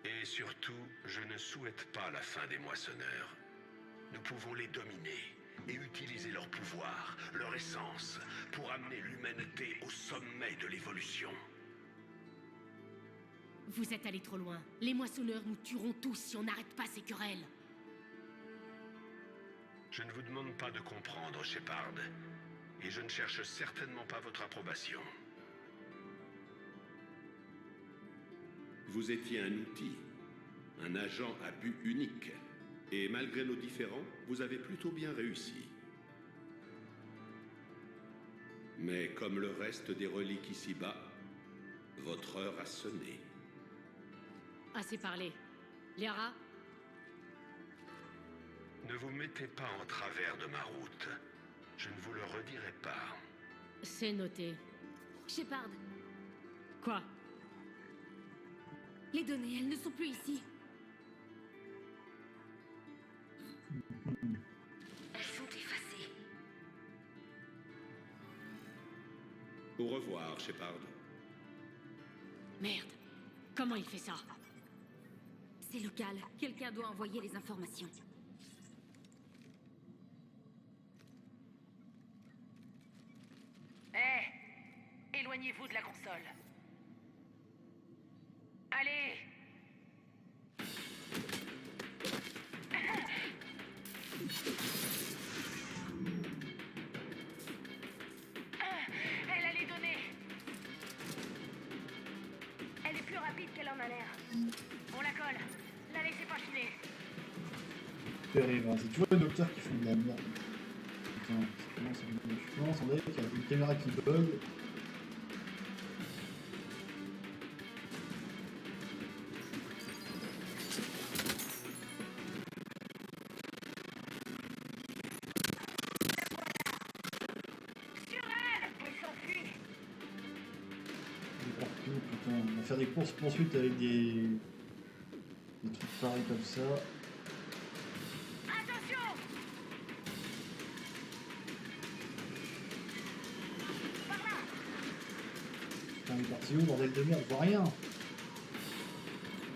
Et surtout, je ne souhaite pas la fin des moissonneurs. Nous pouvons les dominer et utiliser leur pouvoir, leur essence, pour amener l'humanité au sommet de l'évolution. Vous êtes allés trop loin. Les moissonneurs nous tueront tous si on n'arrête pas ces querelles. Je ne vous demande pas de comprendre, Shepard. Et je ne cherche certainement pas votre approbation. Vous étiez un outil, un agent à but unique. Et malgré nos différends, vous avez plutôt bien réussi. Mais comme le reste des reliques ici-bas, votre heure a sonné. Assez parlé. Liara? Ne vous mettez pas en travers de ma route. Je ne vous le redirai pas. C'est noté. Shepard, Quoi? les données, elles ne sont plus ici. Elles sont effacées. Au revoir, Shepard. Merde. Comment il fait ça? C'est local. Quelqu'un doit envoyer les informations. Éloignez-vous de la console. Allez! Elle a les données. Elle est plus rapide qu'elle en a l'air. On la colle. La laissez pas filer. Terrible, hein. C'est toujours les docteurs qui font de la merde. Putain, ça commence à devenir chiant, sans dire qu'il y a une caméra qui bug. Putain, on va faire des courses poursuites avec des trucs pareils comme ça. Attention! Par là! Putain, on est parti où, bordel de merde, on voit rien!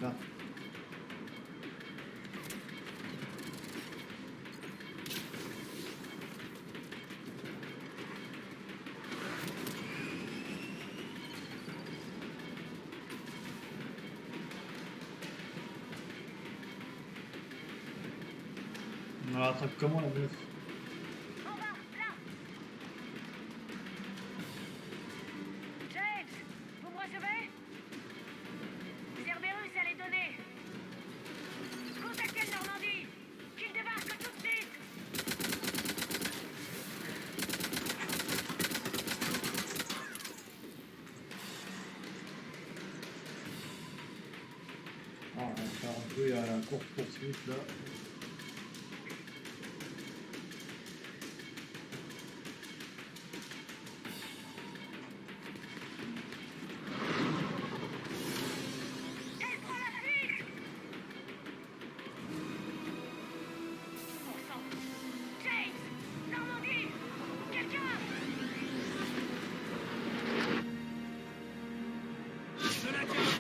Là. On la rattrape comment la meuf? En bas, là! James, vous me recevez? Cerberus a les données. Contactez le Normandie. Qu'il débarque tout de suite. Ah, on va faire un peu la course poursuite là. Elle prend la fuite. Bon sang. James, Normandie, quelqu'un. Je la tiens.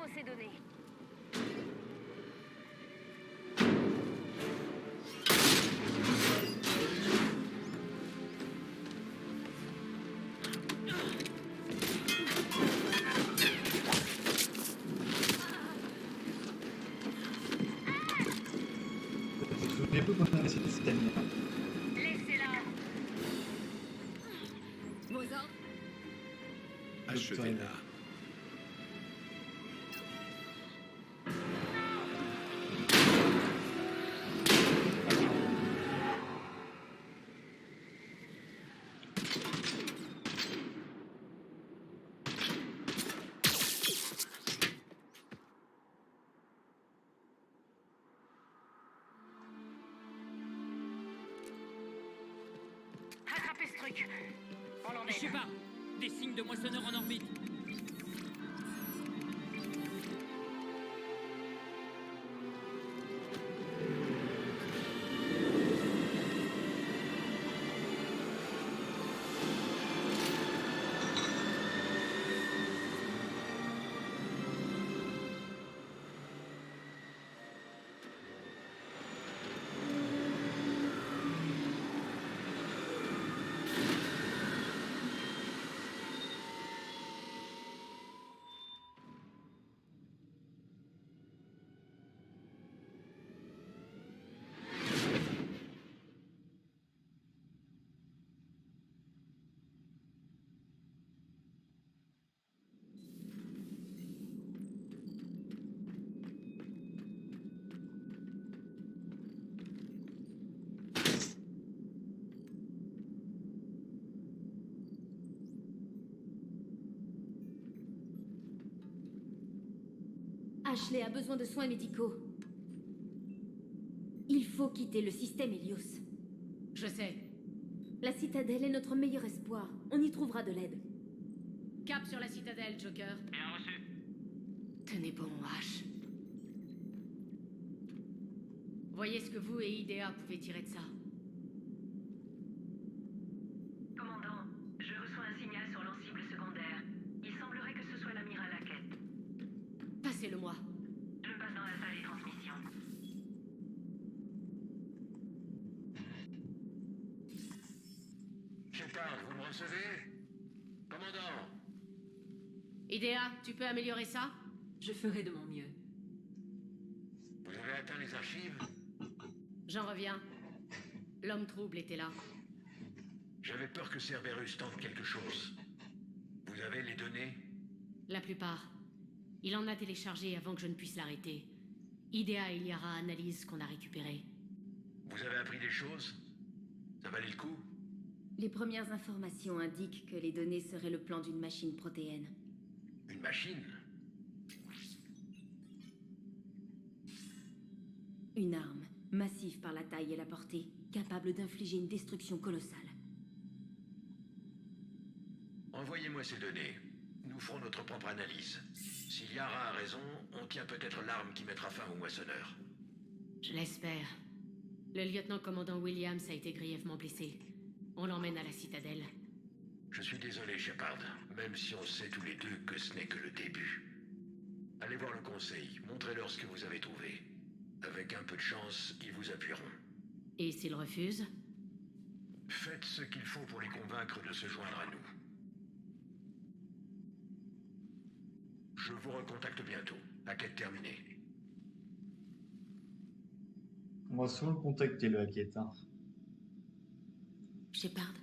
faut ces données. Je me souviens plus qu'on avait cette scène-là. Laissez-la. Vos ordres? Achevez-la. Rattrapez ce truc. On l'emmène. Je sais pas. Des signes de moissonneurs en orbite. Ashley a besoin de soins médicaux. Il faut quitter le système Helios. Je sais. La citadelle est notre meilleur espoir. On y trouvera de l'aide. Cap sur la citadelle, Joker. Bien reçu. Tenez bon, H. Voyez ce que vous et IDEA pouvez tirer de ça. Commandant, je reçois un signal sur l'encible secondaire. Il semblerait que ce soit l'amiral Hackett. Passez-le-moi. Je passe dans la salle des transmissions. Shepard, vous me recevez? Commandant! IDEA, tu peux améliorer ça? Je ferai de mon mieux. Vous avez atteint les archives? J'en reviens. L'homme trouble était là. J'avais peur que Cerberus tente quelque chose. Vous avez les données? La plupart. Il en a téléchargé avant que je ne puisse l'arrêter. IDEA et Liara analysent ce qu'on a récupéré. Vous avez appris des choses? Ça valait le coup? Les premières informations indiquent que les données seraient le plan d'une machine protéenne. Une machine? Une arme, massive par la taille et la portée, capable d'infliger une destruction colossale. Envoyez-moi ces données. Nous ferons notre propre analyse. Si Liara a raison, on tient peut-être l'arme qui mettra fin aux moissonneurs. Je l'espère. Le lieutenant-commandant Williams a été grièvement blessé. On l'emmène à la citadelle. Je suis désolé, Shepard, même si on sait tous les deux que ce n'est que le début. Allez voir le conseil, montrez-leur ce que vous avez trouvé. Avec un peu de chance, ils vous appuieront. Et s'ils refusent? Faites ce qu'il faut pour les convaincre de se joindre à nous. Je vous recontacte bientôt. Enquête terminée. On va souvent le contacter, le Hackett. Hein. Shepard.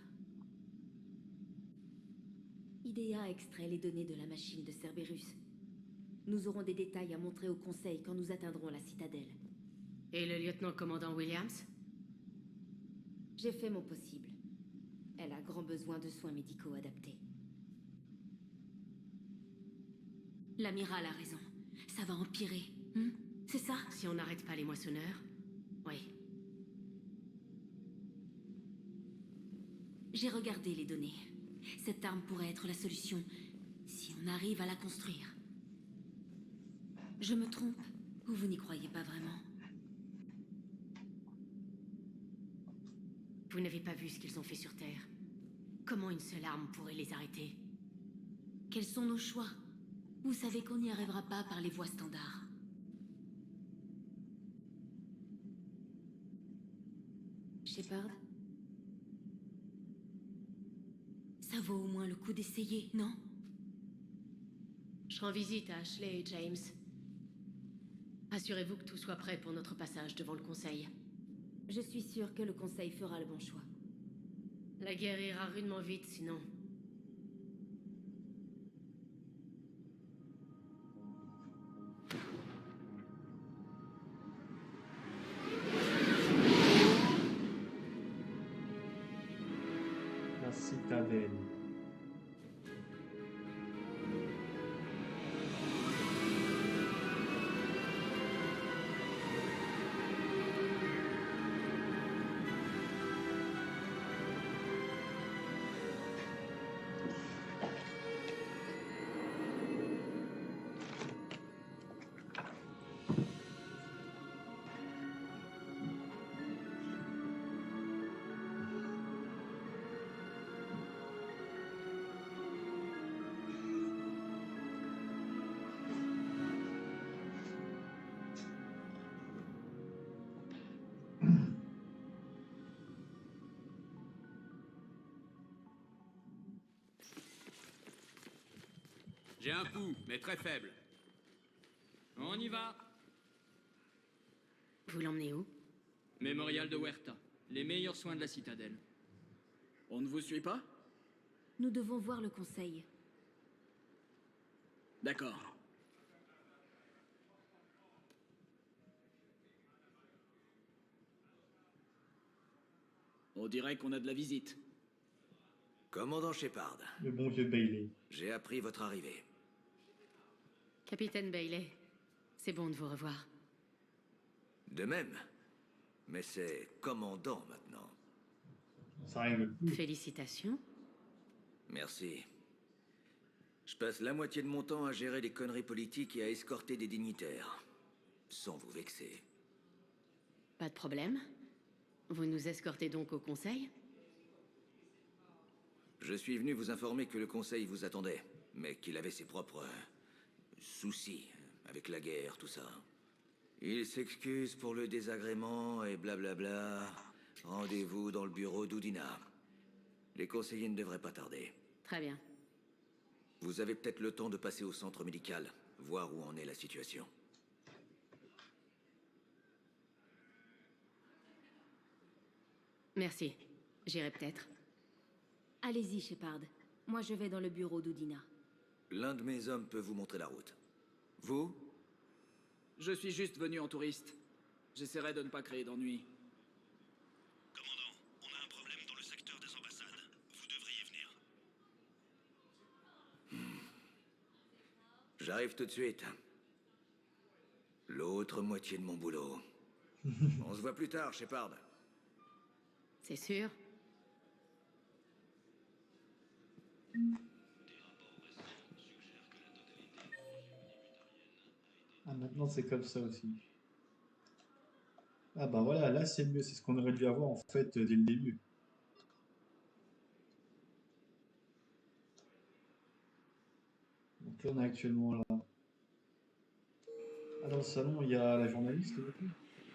IDEA a extrait les données de la machine de Cerberus. Nous aurons des détails à montrer au Conseil quand nous atteindrons la citadelle. Et le lieutenant-commandant Williams? J'ai fait mon possible. Elle a grand besoin de soins médicaux adaptés. L'amiral a raison. Ça va empirer. C'est ça? Si on n'arrête pas les moissonneurs? Oui. J'ai regardé les données. Cette arme pourrait être la solution, si on arrive à la construire. Je me trompe, ou vous n'y croyez pas vraiment? Vous n'avez pas vu ce qu'ils ont fait sur Terre. Comment une seule arme pourrait les arrêter? Quels sont nos choix? Vous savez qu'on n'y arrivera pas par les voies standards. Shepard? Ça vaut au moins le coup d'essayer, non? Je rends visite à Ashley et James. Assurez-vous que tout soit prêt pour notre passage devant le Conseil. Je suis sûre que le Conseil fera le bon choix. La guerre ira rudement vite, sinon. La citadelle. J'ai un coup, mais très faible. On y va. Vous l'emmenez où? Mémorial de Huerta. Les meilleurs soins de la citadelle. On ne vous suit pas? Nous devons voir le Conseil. D'accord. On dirait qu'on a de la visite. Commandant Shepard, Le bon vieux Bailey. j'ai appris votre arrivée. Capitaine Bailey, c'est bon de vous revoir. De même. Mais c'est commandant maintenant. Ça rigole plus. Félicitations. Merci. Je passe la moitié de mon temps à gérer des conneries politiques et à escorter des dignitaires. Sans vous vexer. Pas de problème. Vous nous escortez donc au Conseil? Je suis venu vous informer que le Conseil vous attendait, mais qu'il avait ses propres soucis avec la guerre, tout ça. Il s'excuse pour le désagrément et blablabla. Rendez-vous dans le bureau d'Udina. Les conseillers ne devraient pas tarder. Très bien. Vous avez peut-être le temps de passer au centre médical, voir où en est la situation. Merci. J'irai peut-être. Allez-y, Shepard. Moi, je vais dans le bureau d'Udina. L'un de mes hommes peut vous montrer la route. Vous? Je suis juste venu en touriste. J'essaierai de ne pas créer d'ennuis. Commandant, on a un problème dans le secteur des ambassades. Vous devriez venir. J'arrive tout de suite. L'autre moitié de mon boulot. On se voit plus tard, Shepard. C'est sûr? Ah, maintenant c'est comme ça aussi. Ah bah voilà, là c'est mieux, c'est ce qu'on aurait dû avoir en fait dès le début. Donc là on est actuellement là. Ah, dans le salon il y a la journaliste, du coup.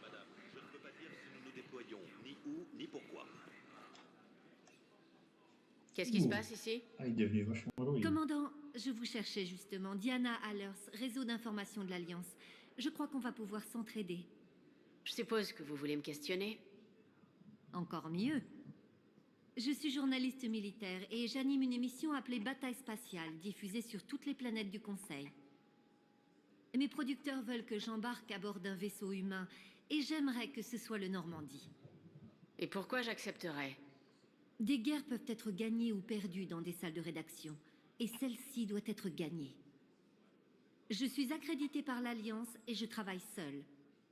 Madame, je ne peux pas dire si nous nous déployons, ni où, ni pourquoi. Qu'est-ce qui se Ouh. passe ici? Ah, il est devenu vachement heureux. Commandant, je vous cherchais justement. Diana Allers, réseau d'information de l'Alliance. Je crois qu'on va pouvoir s'entraider. Je suppose que vous voulez me questionner? Encore mieux. Je suis journaliste militaire et j'anime une émission appelée Bataille spatiale, diffusée sur toutes les planètes du Conseil. Mes producteurs veulent que j'embarque à bord d'un vaisseau humain et j'aimerais que ce soit le Normandie. Et pourquoi j'accepterais? Des guerres peuvent être gagnées ou perdues dans des salles de rédaction, et celle-ci doit être gagnée. Je suis accréditée par l'Alliance et je travaille seule.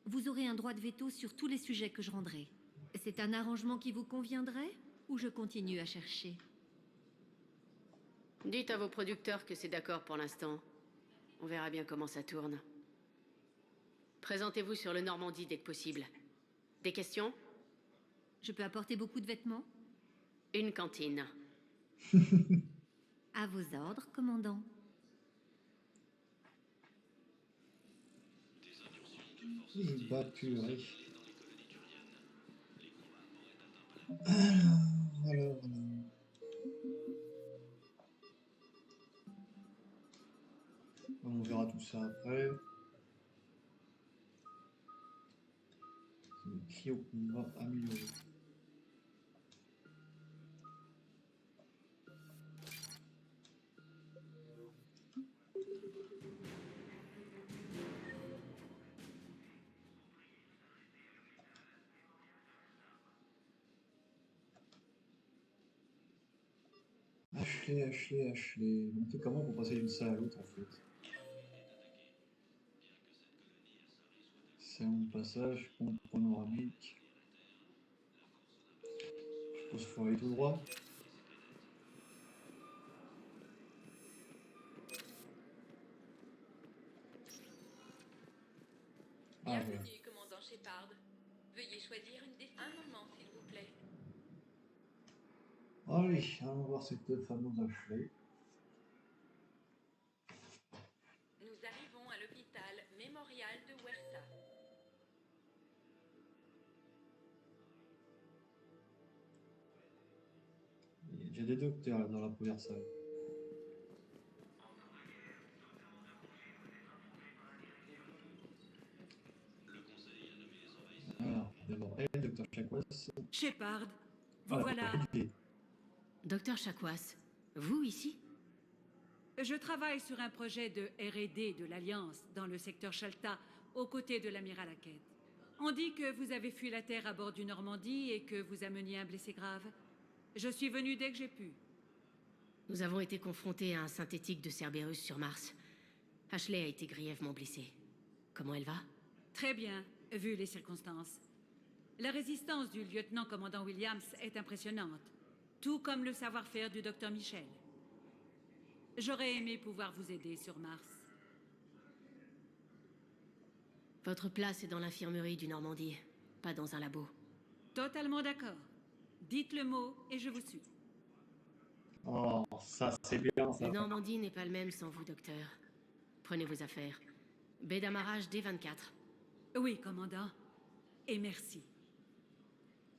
Vous aurez un droit de veto sur tous les sujets que je rendrai. C'est un arrangement qui vous conviendrait ou je continue à chercher? Dites à vos producteurs que c'est d'accord pour l'instant. On verra bien comment ça tourne. Présentez-vous sur le Normandie dès que possible. Des questions? Je peux apporter beaucoup de vêtements? Une cantine. À vos ordres, commandant. Oui, bah purée. Alors. On verra tout ça après. C'est écrit au combat amélioré. Ashley. On fait comment pour passer d'une salle à l'autre en fait? C'est un passage, pont panoramique. Je pense qu'il faut aller tout droit. Ah, voilà. Bienvenue, commandant Shepard. Veuillez choisir un moment, s'il vous plaît. Allez, allons voir cette fameuse Ashley. Nous arrivons à l'hôpital mémorial de Huerta. Il y a déjà des docteurs là, dans la première salle. Alors, d'abord, elle, docteur Chakwas. Shepard, vous Ah, voilà. Docteur Chakwas, vous ici? Je travaille sur un projet de R&D de l'Alliance dans le secteur Shalta, aux côtés de l'amiral Hackett. On dit que vous avez fui la Terre à bord du Normandie et que vous ameniez un blessé grave. Je suis venu dès que j'ai pu. Nous avons été confrontés à un synthétique de Cerberus sur Mars. Ashley a été grièvement blessée. Comment elle va? Très bien, vu les circonstances. La résistance du lieutenant-commandant Williams est impressionnante, tout comme le savoir-faire du docteur Michel. J'aurais aimé pouvoir vous aider sur Mars. Votre place est dans l'infirmerie du Normandie, pas dans un labo. Totalement d'accord. Dites le mot et je vous suis. Oh, ça c'est bien ça. Le Normandie n'est pas le même sans vous, docteur. Prenez vos affaires. Baie d'amarrage D24. Oui, commandant. Et merci.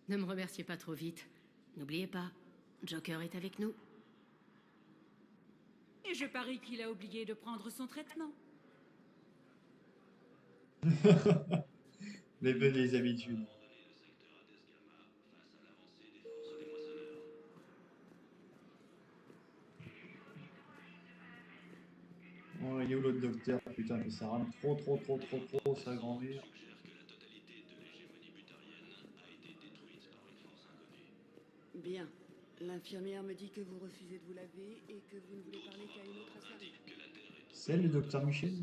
Ne me remerciez pas trop vite. N'oubliez pas, Joker est avec nous. Et je parie qu'il a oublié de prendre son traitement. Les bonnes vieilles habitudes. Oh, il est où l'autre docteur? Putain, mais ça rame trop, sa grand-mère. Bien. L'infirmière me dit que vous refusez de vous laver et que vous ne voulez parler qu'à une autre asservie. C'est le docteur Michel?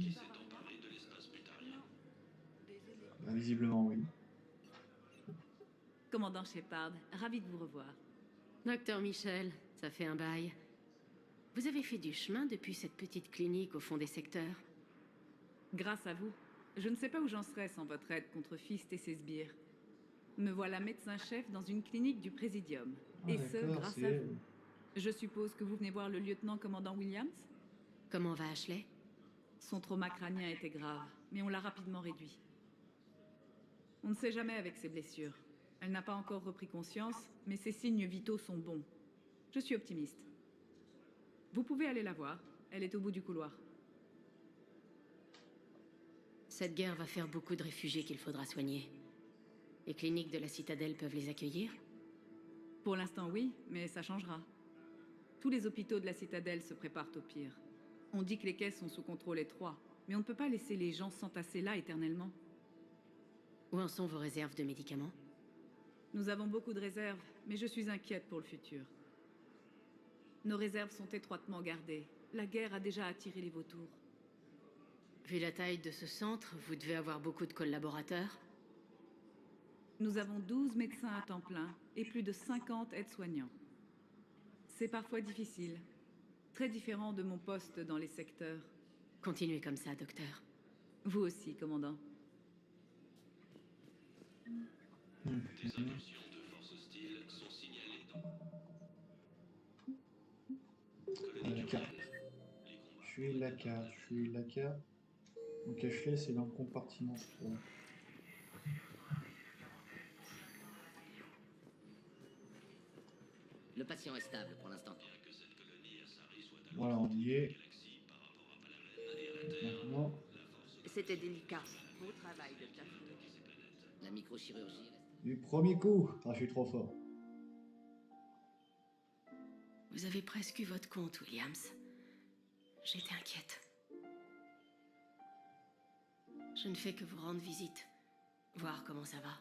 Bah, visiblement, oui. Commandant Shepard, ravi de vous revoir. Docteur Michel, ça fait un bail. Vous avez fait du chemin depuis cette petite clinique au fond des secteurs? Grâce à vous. Je ne sais pas où j'en serais sans votre aide contre Fist et ses sbires. Me voilà médecin-chef dans une clinique du Présidium. Ah, Et ce, d'accord, grâce c'est à elle. vous. Je suppose que vous venez voir le lieutenant-commandant Williams? Comment va Ashley? Son trauma crânien était grave, mais on l'a rapidement réduit. On ne sait jamais avec ses blessures. Elle n'a pas encore repris conscience, mais ses signes vitaux sont bons. Je suis optimiste. Vous pouvez aller la voir. Elle est au bout du couloir. Cette guerre va faire beaucoup de réfugiés qu'il faudra soigner. Les cliniques de la Citadelle peuvent les accueillir? Pour l'instant, oui, mais ça changera. Tous les hôpitaux de la Citadelle se préparent au pire. On dit que les caisses sont sous contrôle étroit, mais on ne peut pas laisser les gens s'entasser là éternellement. Où en sont vos réserves de médicaments? Nous avons beaucoup de réserves, mais je suis inquiète pour le futur. Nos réserves sont étroitement gardées. La guerre a déjà attiré les vautours. Vu la taille de ce centre, vous devez avoir beaucoup de collaborateurs. Nous avons 12 médecins à temps plein et plus de 50 aides-soignants. C'est parfois difficile. Très différent de mon poste dans les secteurs. Continuez comme ça, docteur. Vous aussi, commandant. Des incursions de forces hostiles sont signalées dans... La carte. Je suis la carte. Donc Ashley, c'est dans le compartiment 3. Le patient est stable pour l'instant. Voilà, on y est. Maintenant, C'était délicat. Beau travail de ta part. La microchirurgie du premier coup. Ah, je suis trop fort. Vous avez presque eu votre compte, Williams. J'étais inquiète. Je ne fais que vous rendre visite. Voir comment ça va.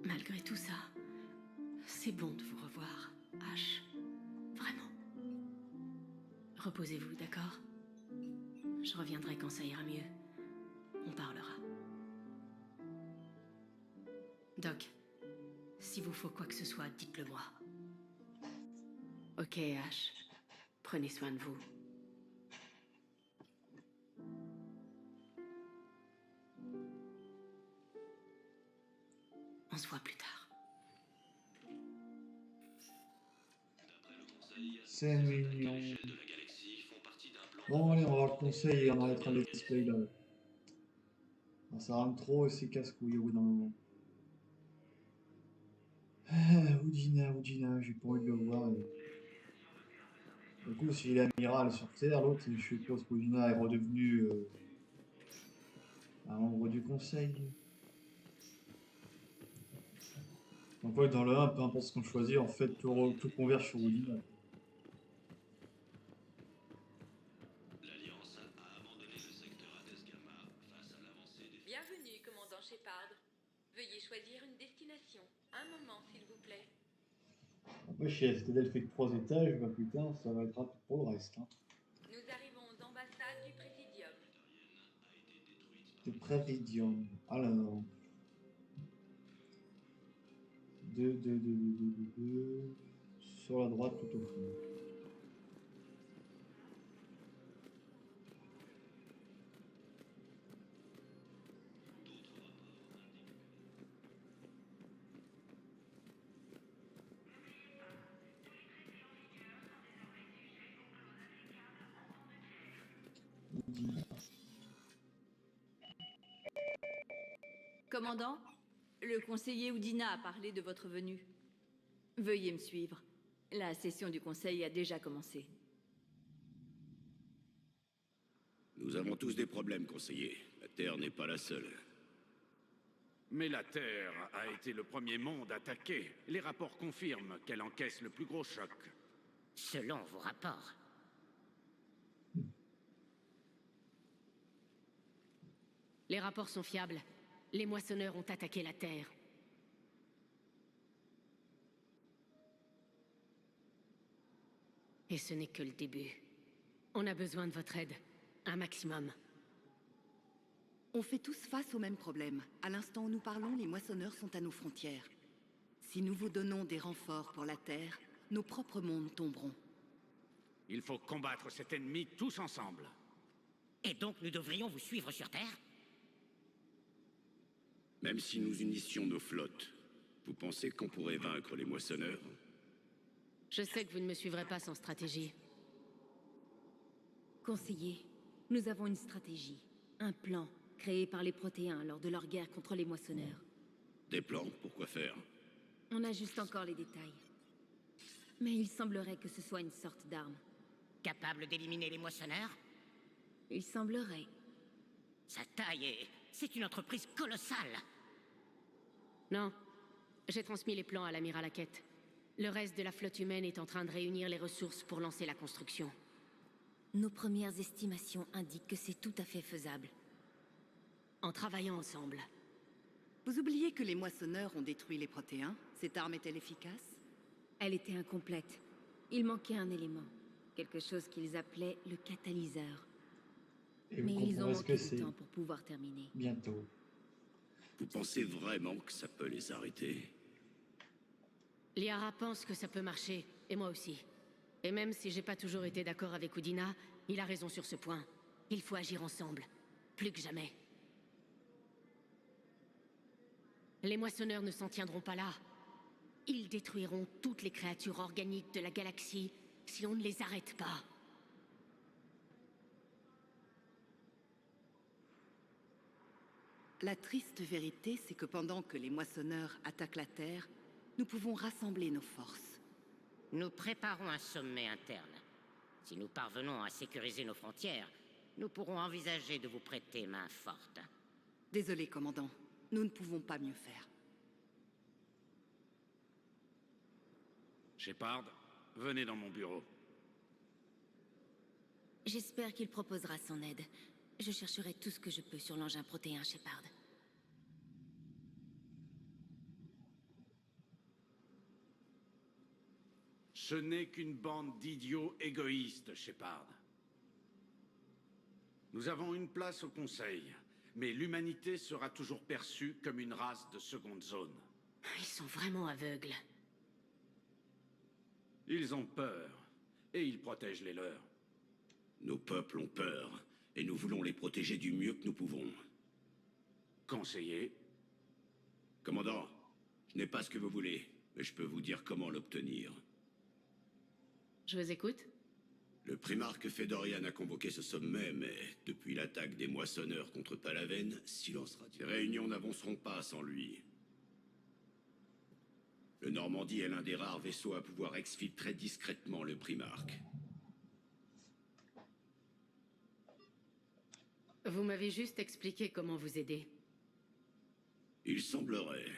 Malgré tout ça, c'est bon de vous revoir, Ash. Vraiment. Reposez-vous, d'accord? Je reviendrai quand ça ira mieux. On parlera. Doc, si vous faut quoi que ce soit, dites-le moi. Ok, Ash. Prenez soin de vous. On se voit plus tard. C'est mignon. Bon, allez, on va voir le conseil et on arrêtera les displays là. Ah, ça rame trop et c'est casse-couille au bout d'un moment. Udina, j'ai pas envie de le voir. Du coup, s'il est amiral sur Terre, l'autre, je suppose qu'Udina est redevenu un membre du conseil. Donc ouais, dans le 1, peu importe ce qu'on choisit, en fait, tout converge sur Udina. Bienvenue, commandant Shepard. Veuillez choisir une destination. Un moment, s'il vous plaît. Après, chez STL fait que 3 étages, bah putain, ça va être rapide pour le reste. Hein. Nous arrivons d'ambassade du Présidium. Le Présidium. Alors. Sur la droite tout au fond. Commandant, le conseiller Udina a parlé de votre venue. Veuillez me suivre. La session du conseil a déjà commencé. Nous avons tous des problèmes, conseiller. La Terre n'est pas la seule. Mais la Terre a été le premier monde attaqué. Les rapports confirment qu'elle encaisse le plus gros choc. Selon vos rapports. Les rapports sont fiables. Les moissonneurs ont attaqué la Terre. Et ce n'est que le début. On a besoin de votre aide. Un maximum. On fait tous face au même problème. À l'instant où nous parlons, les moissonneurs sont à nos frontières. Si nous vous donnons des renforts pour la Terre, nos propres mondes tomberont. Il faut combattre cet ennemi tous ensemble. Et donc nous devrions vous suivre sur Terre? Même si nous unissions nos flottes, vous pensez qu'on pourrait vaincre les moissonneurs? Je sais que vous ne me suivrez pas sans stratégie. Conseiller, nous avons une stratégie. Un plan, créé par les Protéens lors de leur guerre contre les moissonneurs. Des plans, pour quoi faire? On ajuste encore les détails. Mais il semblerait que ce soit une sorte d'arme. Capable d'éliminer les moissonneurs? Il semblerait. Sa taille est... c'est une entreprise colossale. Non. J'ai transmis les plans à l'amiral Hackett. Le reste de la flotte humaine est en train de réunir les ressources pour lancer la construction. Nos premières estimations indiquent que c'est tout à fait faisable. En travaillant ensemble. Vous oubliez que les moissonneurs ont détruit les Protéens? Cette arme est-elle efficace? Elle était incomplète. Il manquait un élément. Quelque chose qu'ils appelaient le catalyseur. Et mais vous ils ont comprendrez ce que manqué c'est de temps pour pouvoir terminer. bientôt. Vous pensez vraiment que ça peut les arrêter? Liara pense que ça peut marcher, et moi aussi. Et même si j'ai pas toujours été d'accord avec Udina, il a raison sur ce point. Il faut agir ensemble. Plus que jamais. Les moissonneurs ne s'en tiendront pas là. Ils détruiront toutes les créatures organiques de la galaxie si on ne les arrête pas. La triste vérité, c'est que pendant que les moissonneurs attaquent la Terre, nous pouvons rassembler nos forces. Nous préparons un sommet interne. Si nous parvenons à sécuriser nos frontières, nous pourrons envisager de vous prêter main forte. Désolé, commandant. Nous ne pouvons pas mieux faire. Shepard, venez dans mon bureau. J'espère qu'il proposera son aide. Je chercherai tout ce que je peux sur l'engin protéin Shepard. Ce n'est qu'une bande d'idiots égoïstes, Shepard. Nous avons une place au Conseil, mais l'humanité sera toujours perçue comme une race de seconde zone. Ils sont vraiment aveugles. Ils ont peur, et ils protègent les leurs. Nos peuples ont peur, et nous voulons les protéger du mieux que nous pouvons. Conseiller? Commandant, je n'ai pas ce que vous voulez, mais je peux vous dire comment l'obtenir. Je vous écoute. Le primarque Fedorian a convoqué ce sommet, mais depuis l'attaque des moissonneurs contre Palaven, silence radio. Les réunions n'avanceront pas sans lui. Le Normandie est l'un des rares vaisseaux à pouvoir exfiltrer discrètement le primarque. Vous m'avez juste expliqué comment vous aider. Il semblerait.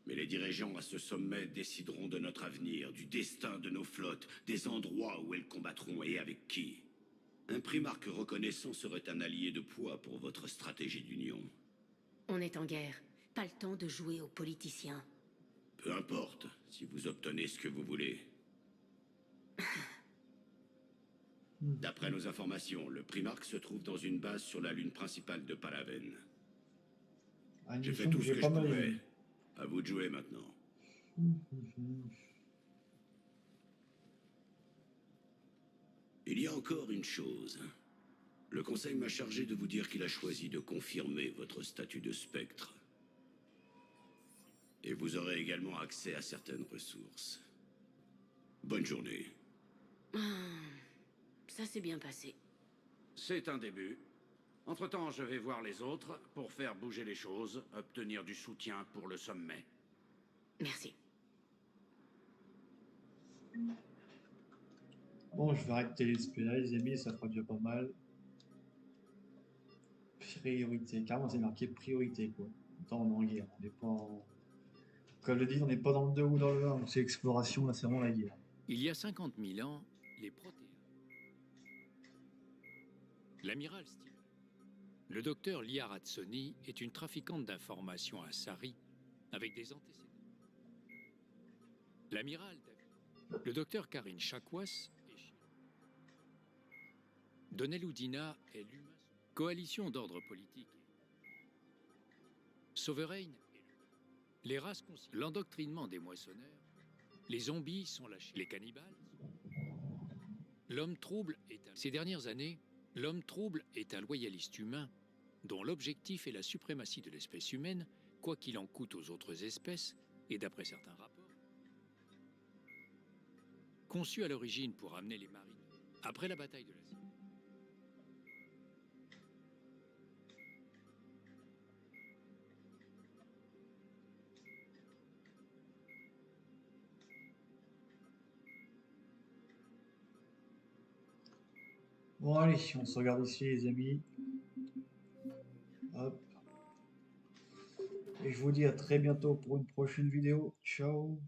Mais les dirigeants à ce sommet décideront de notre avenir, du destin de nos flottes, des endroits où elles combattront et avec qui. Un primarque reconnaissant serait un allié de poids pour votre stratégie d'union. On est en guerre. Pas le temps de jouer aux politiciens. Peu importe, si vous obtenez ce que vous voulez. D'après nos informations, le primarque se trouve dans une base sur la lune principale de Palaven. J'ai fait tout ce que je pouvais. À vous de jouer maintenant. Il y a encore une chose. Le Conseil m'a chargé de vous dire qu'il a choisi de confirmer votre statut de spectre. Et vous aurez également accès à certaines ressources. Bonne journée. Ça s'est bien passé. C'est un début. Entre-temps, je vais voir les autres pour faire bouger les choses, obtenir du soutien pour le sommet. Merci. Bon, je vais arrêter les là, les amis, ça fera déjà pas mal. Priorité, carrément c'est marqué priorité quoi. Attends, on est en guerre, on n'est pas en... Comme le dit, on n'est pas dans le 2 ou dans le 1, donc c'est exploration, là c'est vraiment la guerre. Il y a 50 000 ans, les Protéens. L'amiral Steele. Le docteur Lia Ratsoni est une trafiquante d'informations à Sari avec des antécédents. L'amiral David. Le docteur Karine Chakwas est chinois. Donnell Udina est l'humain. Coalition d'ordre politique. Sovereign est le... Les races concilient. L'endoctrinement des moissonneurs. Les zombies sont lâchés. Les cannibales. L'homme trouble est un... Ces dernières années, l'homme trouble est un loyaliste humain dont l'objectif est la suprématie de l'espèce humaine, quoi qu'il en coûte aux autres espèces, et d'après certains rapports. Conçu à l'origine pour amener les marines après la bataille de la Syrie. Bon allez, on se regarde ici les amis. Hop. Et je vous dis à très bientôt pour une prochaine vidéo. Ciao.